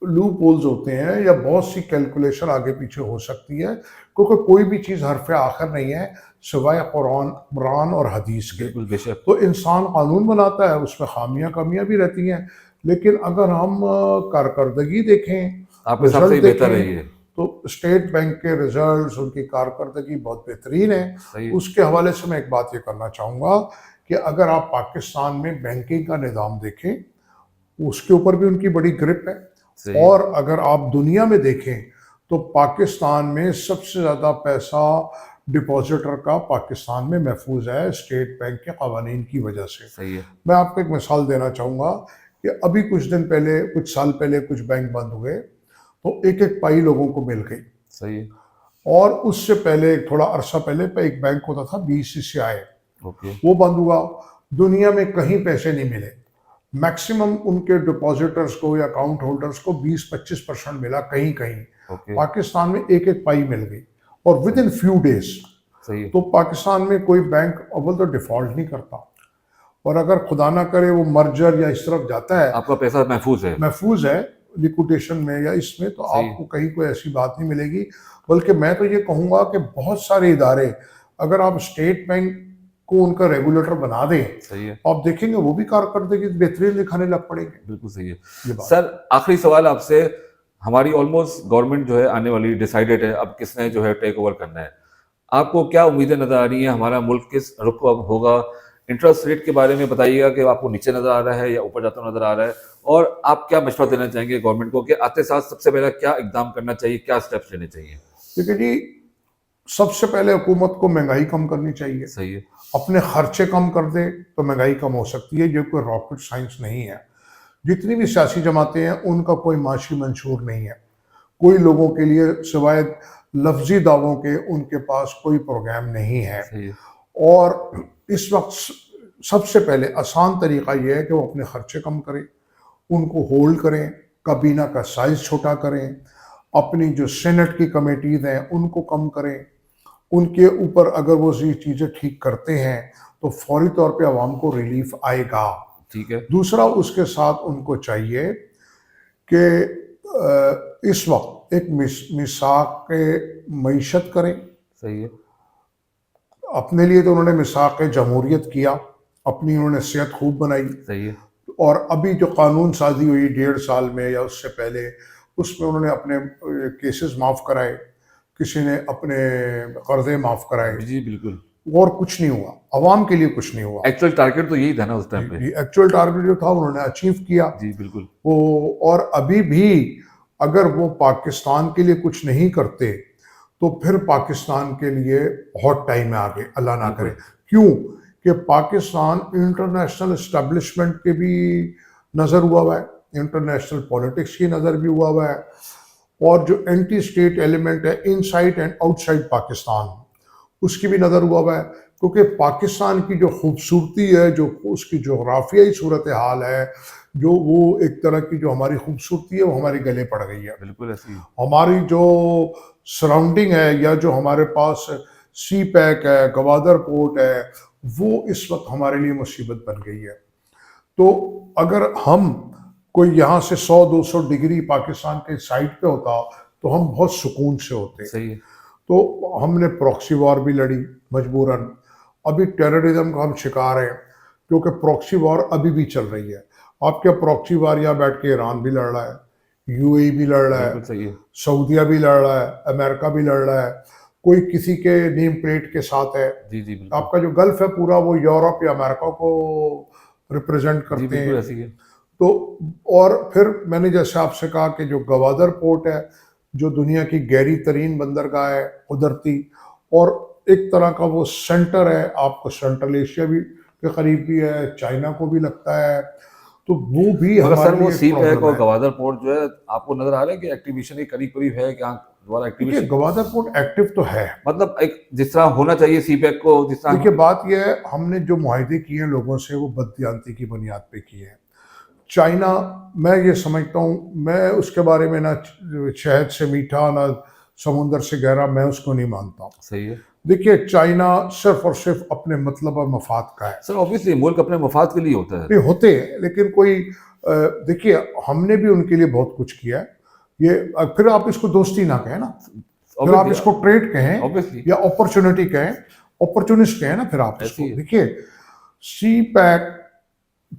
B: लूप होल्स होते हैं, या बहुत सी कैलकुलेशन आगे पीछे हो सकती है, क्योंकि कोई भी चीज़ हरफ आखिर नहीं है सिवाय कुरान और हदीस के।
A: बिल्कुल बेशक,
B: तो इंसान कानून बनाता है, उसमें खामियां कमियां भी रहती हैं, लेकिन अगर हम कारकर्दगी देखें,
A: आपके हिसाब से
B: रिजल्ट
A: ये बेहतर
B: देखें,
A: रही है,
B: तो स्टेट बैंक के रिजल्ट्स, उनकी कारकर्दगी बहुत बेहतरीन है।
A: सही है,
B: उसके हवाले से मैं एक बात ये करना चाहूँगा कि अगर आप पाकिस्तान में बैंकिंग का निज़ाम देखें, उसके ऊपर भी उनकी बड़ी ग्रिप है।
A: सही है,
B: और अगर आप दुनिया में देखें तो पाकिस्तान में सबसे ज़्यादा पैसा डिपॉजिटर का पाकिस्तान में महफूज है स्टेट बैंक के कवानीन की वजह से।
A: सही है,
B: मैं आपको एक मिसाल देना चाहूँगा कि अभी कुछ दिन पहले, कुछ साल पहले कुछ बैंक बंद हुए, तो एक एक पाई लोगों को मिल गई।
A: सही है,
B: और उससे पहले थोड़ा अरसा पहले एक बैंक होता था BCCI,
A: ओके,
B: वो बंद हुआ। दुनिया में कहीं पैसे नहीं मिले। मैक्सिमम उनके डिपॉजिटर्स को या अकाउंट होल्डर्स को 20-25% मिला कहीं कहीं।
A: ओके,
B: पाकिस्तान में एक एक पाई मिल गई, और विद इन फ्यू डेज।
A: सही है,
B: तो पाकिस्तान में कोई बैंक अव्वल तो डिफॉल्ट नहीं करता, और अगर खुदा ना करे वो मर्जर या इस तरफ जाता है,
A: आपका पैसा
B: महफूज है लिक्विडेशन में या इसमें, तो
A: सही।
B: आपको कहीं कोई ऐसी बात नहीं मिलेगी। बल्कि मैं तो ये कहूँगा कि बहुत सारे इदारे, अगर आप स्टेट बैंक को उनका रेगुलेटर बना दें,
A: सही है,
B: आप देखेंगे वो भी कारकर्दगी बेहतरीन दिखाने लग पड़ेंगे।
A: बिल्कुल सही है।
B: ये बात
A: सर आखिरी सवाल आपसे, हमारी ऑलमोस्ट गवर्नमेंट जो है आने वाली डिसाइडेड है, अब किसने जो है टेक ओवर करना है, आपको क्या उम्मीदें नजर आ रही हैं, हमारा मुल्क किस रुख पर अब होगा? इंटरेस्ट रेट के बारे में बताइएगा कि आपको नीचे नजर आ रहा है या ऊपर जाता नजर आ रहा है, और आप क्या मशवरा देना चाहेंगे गवर्नमेंट को कि आते साथ सबसे पहले क्या इकदाम करना चाहिए, क्या स्टेप्स लेने चाहिए?
B: देखिए जी, सबसे पहले हुकूमत को महंगाई कम करनी चाहिए।
A: सही है,
B: अपने खर्चे कम कर दे तो महंगाई कम हो सकती है। ये कोई रॉकेट साइंस नहीं है। जितनी भी सियासी जमातें हैं उनका कोई माशी मंशूर नहीं है। कोई लोगों के लिए सिवाय लफ्जी दावों के उनके पास कोई प्रोग्राम नहीं है।
A: सही है,
B: और इस वक्त सबसे पहले आसान तरीका यह है कि वो अपने खर्चे कम करें, उनको होल्ड करें, काबीना का साइज छोटा करें, अपनी जो सेनेट की कमेटीज हैं उनको कम करें। उनके ऊपर अगर वो ये चीज़ें ठीक करते हैं तो फौरी तौर पे आवाम को रिलीफ आएगा।
A: ठीक है,
B: दूसरा, उसके साथ उनको चाहिए कि इस वक्त एक मिसाक मईशत करें।
A: सही है,
B: अपने लिए तो उन्होंने मिसाक जमहूरियत किया, अपनी उन्होंने सेहत खूब बनाई,
A: सही है,
B: और अभी जो कानून साजी हुई 1.5 साल में या उससे पहले, उसमें उन्होंने अपने केसेस माफ़ कराए, किसी ने अपने कर्जे माफ़ कराए,
A: जी बिल्कुल।
B: और कुछ नहीं हुआ, अवाम के लिए कुछ नहीं हुआ।
A: एक्चुअल टारगेट तो यही था ना उस टाइम पे।
B: एक्चुअल टारगेट जो था उन्होंने अचीव किया
A: जी बिल्कुल।
B: वो। और अभी भी अगर वो पाकिस्तान के लिए कुछ नहीं करते तो फिर पाकिस्तान के लिए बहुत टाइम है आगे, अल्लाह ना करे। क्यों कि पाकिस्तान इंटरनेशनल एस्टेब्लिशमेंट के भी नज़र हुआ है, इंटरनेशनल पॉलिटिक्स की नज़र भी हुआ है, और जो एंटी स्टेट एलिमेंट है इनसाइड एंड आउटसाइड पाकिस्तान, उसकी भी नज़र हुआ है। क्योंकि पाकिस्तान की जो खूबसूरती है, जो उसकी जोग्राफियाई सूरत हाल है, जो वो एक तरह की जो हमारी खूबसूरती है वो हमारे गले पड़ गई है।
A: बिल्कुल ऐसी।
B: हमारी जो सराउंडिंग है या जो हमारे पास सी पैक है, गवादर पोर्ट है, वो इस वक्त हमारे लिए मुसीबत बन गई है। तो अगर हम कोई यहाँ से 100-200 डिग्री पाकिस्तान के साइड पे होता तो हम बहुत सुकून से होते।
A: सही है।
B: तो हमने प्रॉक्सी वॉर भी लड़ी मजबूरन। अभी टेररिज्म का हम शिकार हैं क्योंकि प्रॉक्सी वॉर अभी भी चल रही है। आप क्या, प्रॉक्सी वॉर यहाँ बैठ के ईरान भी लड़ रहा है, यूएई भी लड़ रहा
A: बिल्कुल
B: है,
A: सही है।
B: सऊदिया भी लड़ रहा है, अमेरिका भी लड़ रहा है, कोई किसी के नेम प्लेट के साथ है।
A: जी जी बिल्कुल।
B: आपका जो गल्फ है पूरा वो यूरोप या अमेरिका को रिप्रेजेंट
A: जी
B: करते
A: बिल्कुल
B: हैं।
A: ऐसी है।
B: तो और फिर मैंने जैसे आपसे कहा कि जो गवादर पोर्ट है, जो दुनिया की गहरी तरीन बंदरगाह है कुदरती, और एक तरह का वो सेंटर है, आपको सेंट्रल एशिया भी के करीब भी है, चाइना को भी लगता है, तो वो भी
A: मगर सर
B: हमारे
A: वो
B: लिए
A: सी
B: एक
A: पैक
B: प्रॉब्लम
A: और
B: है।
A: गवादर पोर्ट जो है आपको नजर आ रहा है कि एक्टिवेशन के करीब करीब है कि हाँ दोबारा
B: देखिए
A: एक्टिवेशन,
B: गवादर पोर्ट एक्टिव तो है।
A: मतलब एक जिस तरह होना चाहिए सी पैक को, जिस तरह
B: देखिए बात यह है, हमने जो मुआहदे किए हैं लोगों से वो बददियानती की बुनियाद पे किए हैं। चाइना, मैं ये समझता हूँ, मैं उसके बारे में ना शहद से मीठा ना समुंदर से गहरा, मैं उसको नहीं मानता।
A: सही है।
B: देखिए चाइना सिर्फ और सिर्फ अपने मतलब और मफाद का है।
A: सर ऑब्वियसली मुल्क अपने मफाद के लिए होता है।
B: भी होते हैं लेकिन कोई देखिए हमने भी उनके लिए बहुत कुछ किया है। ये फिर आप इसको दोस्ती ना कहें ना, फिर आप इसको ट्रेड कहें
A: ऑब्वियसली
B: या अपॉर्चुनिटी कहें, अपॉर्चुनिस्ट कहें ना फिर आप
A: ऐसी
B: इसको।
A: है।
B: देखिए सी पैक,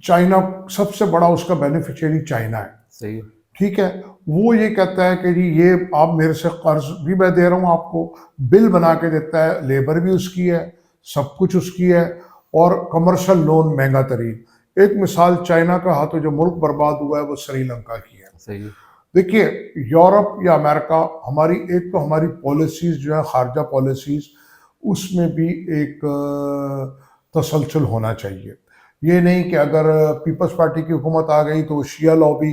B: चाइना सबसे बड़ा उसका बेनिफिशियरी चाइना है,
A: सही है।
B: ठीक है। वो ये कहता है कि जी ये आप मेरे से कर्ज भी मैं दे रहा हूँ आपको, बिल बना के देता है, लेबर भी उसकी है, सब कुछ उसकी है, और कमर्शियल लोन महंगा तरीन। एक मिसाल चाइना का हाथों जो मुल्क बर्बाद हुआ है वो श्रीलंका की है।
A: सही है।
B: देखिए यूरोप या अमेरिका, हमारी एक तो हमारी पॉलिसीज जो है खारजा पॉलिसीज, उसमें भी एक तसलसल होना चाहिए। ये नहीं कि अगर पीपल्स पार्टी की हुकूमत आ गई तो शिया लॉबी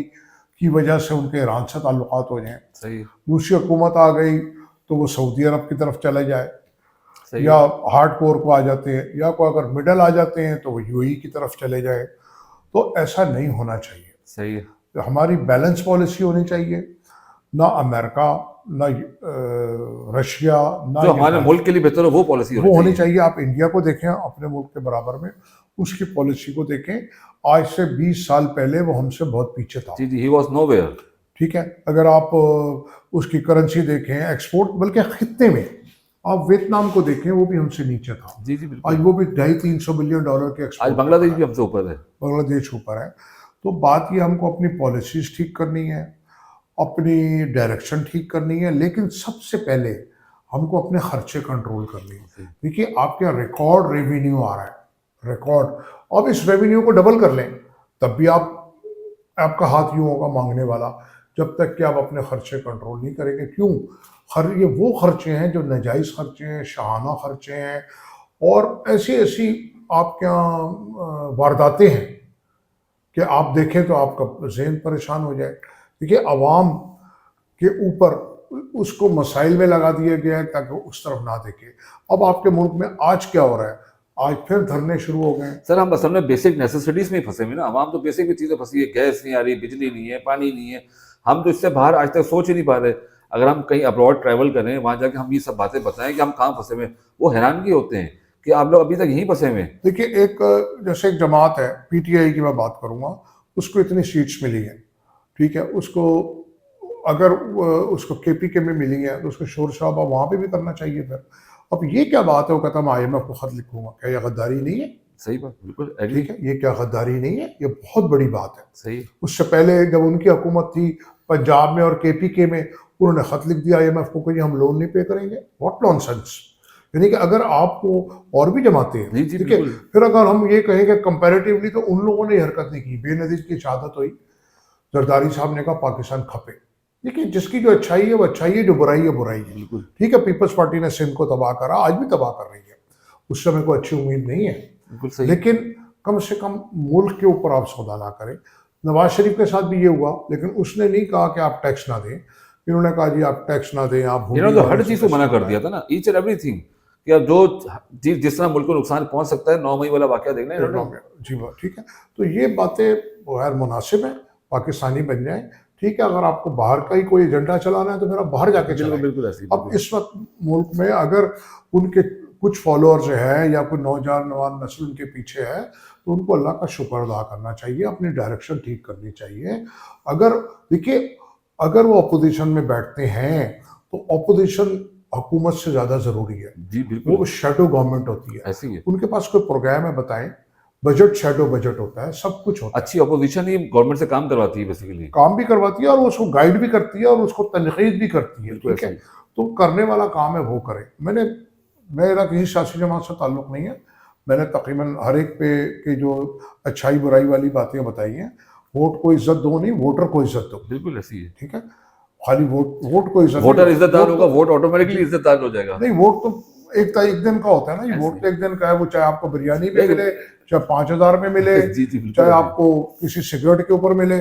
B: की वजह से उनके ईरान से ताल्लुकात हो जाएं,
A: सही है।
B: दूसरी हुकूमत आ गई तो वो सऊदी अरब की तरफ चले जाए,
A: सही
B: या
A: है।
B: हार्ड कोर को आ जाते हैं, या कोई अगर मिडल आ जाते हैं तो वो यूएई की तरफ चले जाए। तो ऐसा नहीं होना चाहिए।
A: सही है।
B: हमारी बैलेंस पॉलिसी होनी चाहिए, ना अमेरिका, ना रशिया, ना
A: जो हमारे
B: यूनाइटेड,
A: मुल्क के लिए बेहतर हो वो पॉलिसी
B: वो होनी
A: होनी चाहिए।
B: चाहिए। आप इंडिया को देखें अपने मुल्क के बराबर में, उसकी पॉलिसी को देखें, आज से 20 साल पहले वो हमसे बहुत पीछे था,
A: जी जी, ही वॉज नोवेयर।
B: ठीक है। अगर आप उसकी करेंसी देखें, एक्सपोर्ट, बल्कि खित्ते में आप वियतनाम को देखें, वो भी हमसे नीचे था।
A: जी जी बिल्कुल।
B: आज वो भी $250-300 बिलियन के
A: आज
B: एक्सपोर्ट,
A: बांग्लादेश भी हमसे ऊपर है।
B: बांग्लादेश ऊपर है। तो बात ये, हमको अपनी पॉलिसीज ठीक करनी है, अपनी डायरेक्शन ठीक करनी है, लेकिन सबसे पहले हमको अपने खर्चे कंट्रोल करने हैं। देखिए आपके रिकॉर्ड रेवेन्यू आ रहा है, रिकॉर्ड, अब इस रेवेन्यू को डबल कर लें तब भी आपका हाथ यूं होगा मांगने वाला, जब तक कि आप अपने खर्चे कंट्रोल नहीं करेंगे। क्यों? ये वो खर्चे हैं जो नाजायज़ खर्चे हैं, शाहाना खर्चे हैं, और ऐसी ऐसी आपके यहाँ वारदातें हैं कि आप देखें तो आपका ज़हन परेशान हो जाए। देखिए अवाम के ऊपर उसको मसाइल में लगा दिया गया है ताकि उस तरफ ना देखे। अब आपके मुल्क में आज क्या हो रहा है, आज फिर धरने शुरू हो गए हैं।
A: सर हम असल में बेसिक नेसेसिटीज में ही फंसे हुए ना, आवाम तो बेसिक भी चीज़ें फंसी है, गैस नहीं आ रही, बिजली नहीं है, पानी नहीं है, हम तो इससे बाहर आज तक सोच ही नहीं पा रहे। अगर हम कहीं अब्रॉड ट्रैवल करें, वहाँ जाके हम ये सब बातें बताएं कि हम कहाँ फंसे हुए हैं, वो हैरानगी होते हैं कि आप लोग अभी तक यहीं फंसे हुए हैं।
B: देखिए एक जैसे एक जमात है पीटीआई की मैं बात करूँगा, उसको इतनी सीट्स मिली हैं, ठीक है, उसको अगर उसको केपीके में मिली है तो उसको शोर शराबा वहाँ पे भी करना चाहिए। फिर अब ये क्या बात है, वो कहता मैं IMF को खत लिखूंगा, क्या ये गद्दारी नहीं है?
A: सही बात, बिल्कुल एग्री।
B: ठीक है, ये क्या गद्दारी नहीं है? ये बहुत बड़ी बात है।
A: सही।
B: उससे पहले जब उनकी हुकूमत थी पंजाब में और केपीके में उन्होंने खत लिख दिया IMF को कि हम लोन नहीं पे करेंगे। What nonsense. यानी कि अगर आपको और भी जमाते हैं,
A: जी जी
B: ठीक है,
A: बिल्कुल।
B: फिर अगर हम ये कहेंगे कंपैरेटिवली तो उन लोगों ने हरकत नहीं की। बेनजीर की शहादत हुई, जरदारी साहब ने कहा पाकिस्तान खपे। देखिए जिसकी जो अच्छाई है वो अच्छाई है, जो बुराई है बुराई है।
A: बिल्कुल
B: ठीक है, पीपल्स पार्टी ने सिंध को तबाह करा, आज भी तबाह कर रही है, उस समय कोई अच्छी उम्मीद नहीं है,
A: बिल्कुल सही।
B: लेकिन कम से कम मुल्क के ऊपर आप सौदा ना करें। नवाज शरीफ के साथ भी ये हुआ, लेकिन उसने नहीं कहा कि आप टैक्स ना दें, इन्होंने कहा जी आप टैक्स ना दें, आप
A: इन्होंने तो हर
B: वाले
A: चीज
B: से
A: को मना
B: टैक्स ना
A: कर दिया
B: लगाएं।
A: था ना, ईच एंड एवरीथिंग, कि अब जो जिस तरह मुल्क को नुकसान पहुंच सकता है 9 मई वाला वाकया देखना है इन्होंने।
B: जी बात ठीक है। तो ये बातें गैर मुनासिब है, पाकिस्तानी बन जाए। ठीक है, अगर आपको बाहर का ही कोई एजेंडा चलाना है तो फिर आप बाहर जाके
A: बिल्कुल
B: चलाएं।
A: बिल्कुल ऐसी
B: अब इस वक्त मुल्क में अगर उनके कुछ फॉलोअर्स है या कोई नौजवान नस्ल उनके पीछे है तो उनको अल्लाह का शुक्र अदा करना चाहिए, अपनी डायरेक्शन ठीक करनी चाहिए। अगर देखिए, अगर वो अपोजिशन में बैठते हैं तो अपोजिशन हुकूमत से ज़्यादा ज़रूरी है।
A: जी बिल्कुल
B: वो शेडो गवर्नमेंट होती है,
A: ऐसी है।
B: उनके पास कोई प्रोग्राम है बताएं, बजट शेडो बजट होता है, सब कुछ होता है,
A: अच्छी अपोजिशन ही गवर्नमेंट से काम करवाती है बेसिकली।
B: काम भी करवाती है और उसको गाइड भी करती है और उसको तनकीद भी करती है।
A: बिल्कुल
B: ठीक है,
A: ऐसे ही।
B: तो करने वाला काम है वो करे। मेरा किसी सियासी जमात से ताल्लुक नहीं है, मैंने तकरीबन हर एक पे की जो अच्छाई बुराई वाली बातें बताई हैं। वोट को इज्जत दो नहीं, वोटर को इज्जत दो।
A: बिल्कुल ऐसी है।
B: ठीक है, खाली वोट को इज्जत
A: वोटर
B: नहीं,
A: इज्जतदार
B: वोट
A: होगा,
B: तो-
A: वोट ऑटोमेटिकली इज्जतदार हो जाएगा।
B: नहीं, वोट तो एक दिन का होता है ना, ये
A: ऐसे।
B: वोट तो एक दिन का है। वो चाहे आपको बिरयानी पे
A: बिल्कुल।
B: मिले, चाहे 5,000 में मिले,
A: जी जी बिल्कुल
B: चाहे
A: ऐसे ही।
B: आपको किसी सिगरेट के ऊपर मिले,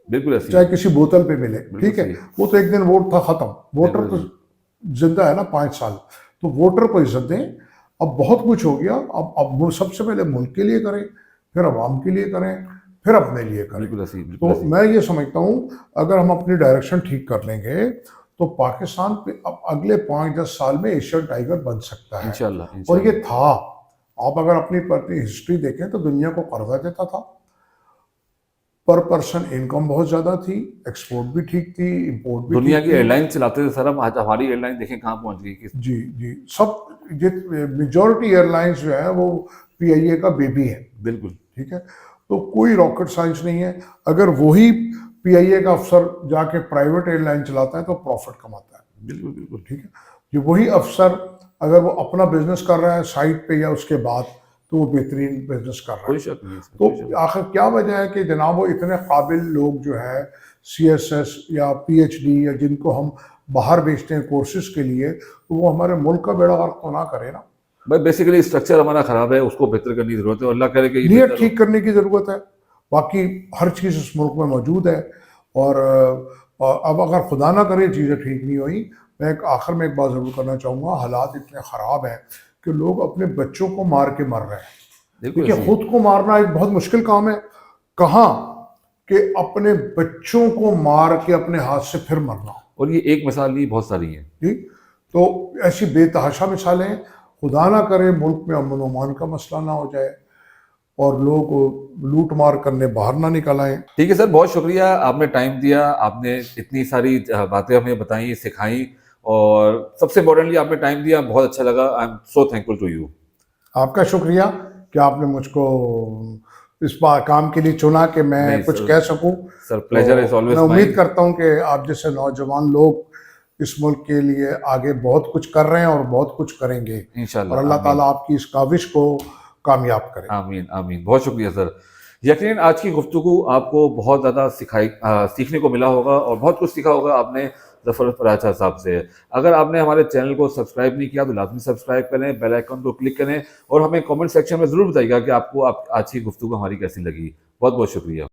A: बिल्कुल ऐसी
B: चाहे
A: है।
B: किसी बोतल पे मिले।
A: बिल्कुल
B: ठीक है,
A: सही।
B: वो तो एक दिन वोट था खत्म। वोटर तो
A: बिल्कुल।
B: जिंदा है ना 5 साल, तो वोटर को इज्जत दें। अब बहुत कुछ हो गया, अब वो सबसे पहले मुल्क के लिए करें, फिर अवाम के लिए करें, फिर अपने लिए करें।
A: बिल्कुल ऐसी बिल्कुल
B: तो
A: ऐसी।
B: मैं ये समझता हूँ अगर हम अपनी डायरेक्शन ठीक कर लेंगे तो पाकिस्तान पे अब अगले 5-10 साल में एशियन टाइगर बन सकता है।
A: इंशाल्लाह
B: और ये
A: इंशाल्लाह।
B: था, आप अगर अपनी हिस्ट्री देखें तो दुनिया को कर्जा देता था, पर पर्सन इनकम बहुत ज्यादा थी, एक्सपोर्ट भी ठीक थी, इंपोर्ट भी
A: दुनिया
B: ठीक
A: की
B: थी।
A: एयरलाइन चलाते थे सर हम, आज हमारी एयरलाइन देखें कहाँ पहुंच गई।
B: जी जी, सब मेजॉरिटी एयरलाइंस जो है वो PIA का बेबी है।
A: बिल्कुल
B: ठीक है, तो कोई रॉकेट साइंस नहीं है। अगर वही PIA का अफसर जाके प्राइवेट एयरलाइन चलाता है तो प्रॉफिट कमाता है।
A: बिल्कुल बिल्कुल।
B: ठीक है, ये वही अफसर अगर वो अपना बिजनेस कर रहा है साइड पे या उसके बाद तो वो बेहतरीन बिजनेस कर रहा है।
A: कोई शक नहीं है इसमें, कोई शक
B: तो आखिर क्या वजह है कि जनाब वो इतने काबिल लोग जो है CSS या PhD या जिनको हम बाहर भेजते हैं कोर्सेज के लिए, तो वो हमारे मुल्क का बेड़ा गर्क तो ना करे ना।
A: भाई बेसिकली स्ट्रक्चर हमारा खराब है, उसको बेहतर करने की जरूरत है, और अल्लाह करे कि ये
B: नीयत
A: बेहतर हो।
B: ठीक करने की ज़रूरत है। बाकी हर चीज़ इस मुल्क में मौजूद है। और अब अगर खुदा ना करे चीज़ें ठीक नहीं हुई, मैं आखिर में एक बात ज़रूर करना चाहूँगा, हालात इतने ख़राब हैं कि लोग अपने बच्चों को मार के मर रहे हैं।
A: बिल्कुल
B: देखिए,
A: ऐसी है।
B: खुद को मारना एक बहुत मुश्किल काम है, कहाँ कि अपने बच्चों को मार के अपने हाथ से फिर मरना।
A: और ये एक मिसाल नहीं, बहुत सारी है।
B: ठीक, तो ऐसी बेतहाशा मिसालें, खुदा ना करे मुल्क में अमन अमान का मसला ना हो जाए और लोग लूट मार करने बाहर ना निकल आए।
A: ठीक है सर, बहुत शुक्रिया, आपने टाइम दिया, आपने इतनी सारी बातें हमें बताई, सिखाई, और सबसे इम्पोर्टेंटली आपने टाइम दिया, बहुत अच्छा लगा। I am so thankful to you.
B: आपका शुक्रिया कि आपने मुझको इस काम के लिए चुना कि मैं
A: नहीं
B: कुछ
A: सर,
B: कह सकूं।
A: सर प्लेजर इज
B: तो
A: ऑलवेज
B: मैं उम्मीद
A: माइन।
B: करता हूं कि आप जैसे नौजवान लोग इस मुल्क के लिए आगे बहुत कुछ कर रहे हैं और बहुत कुछ करेंगे, और
A: इंशाल्लाह
B: अल्लाह
A: आमीन।
B: ताला आपकी इस काविश को कामयाब करे।
A: आमीन आमीन, बहुत शुक्रिया सर। यकीनन आज की गुफ्तगू आपको बहुत ज़्यादा सीखने को मिला होगा, और बहुत कुछ सीखा होगा आपने ज़फ़र फराचा साहब से। अगर आपने हमारे चैनल को सब्सक्राइब नहीं किया तो लाजमी सब्सक्राइब करें, बेल आइकन को क्लिक करें, और हमें कमेंट सेक्शन में ज़रूर बताइएगा कि आपको आज की गुफ्तगू हमारी कैसी लगी। बहुत बहुत शुक्रिया।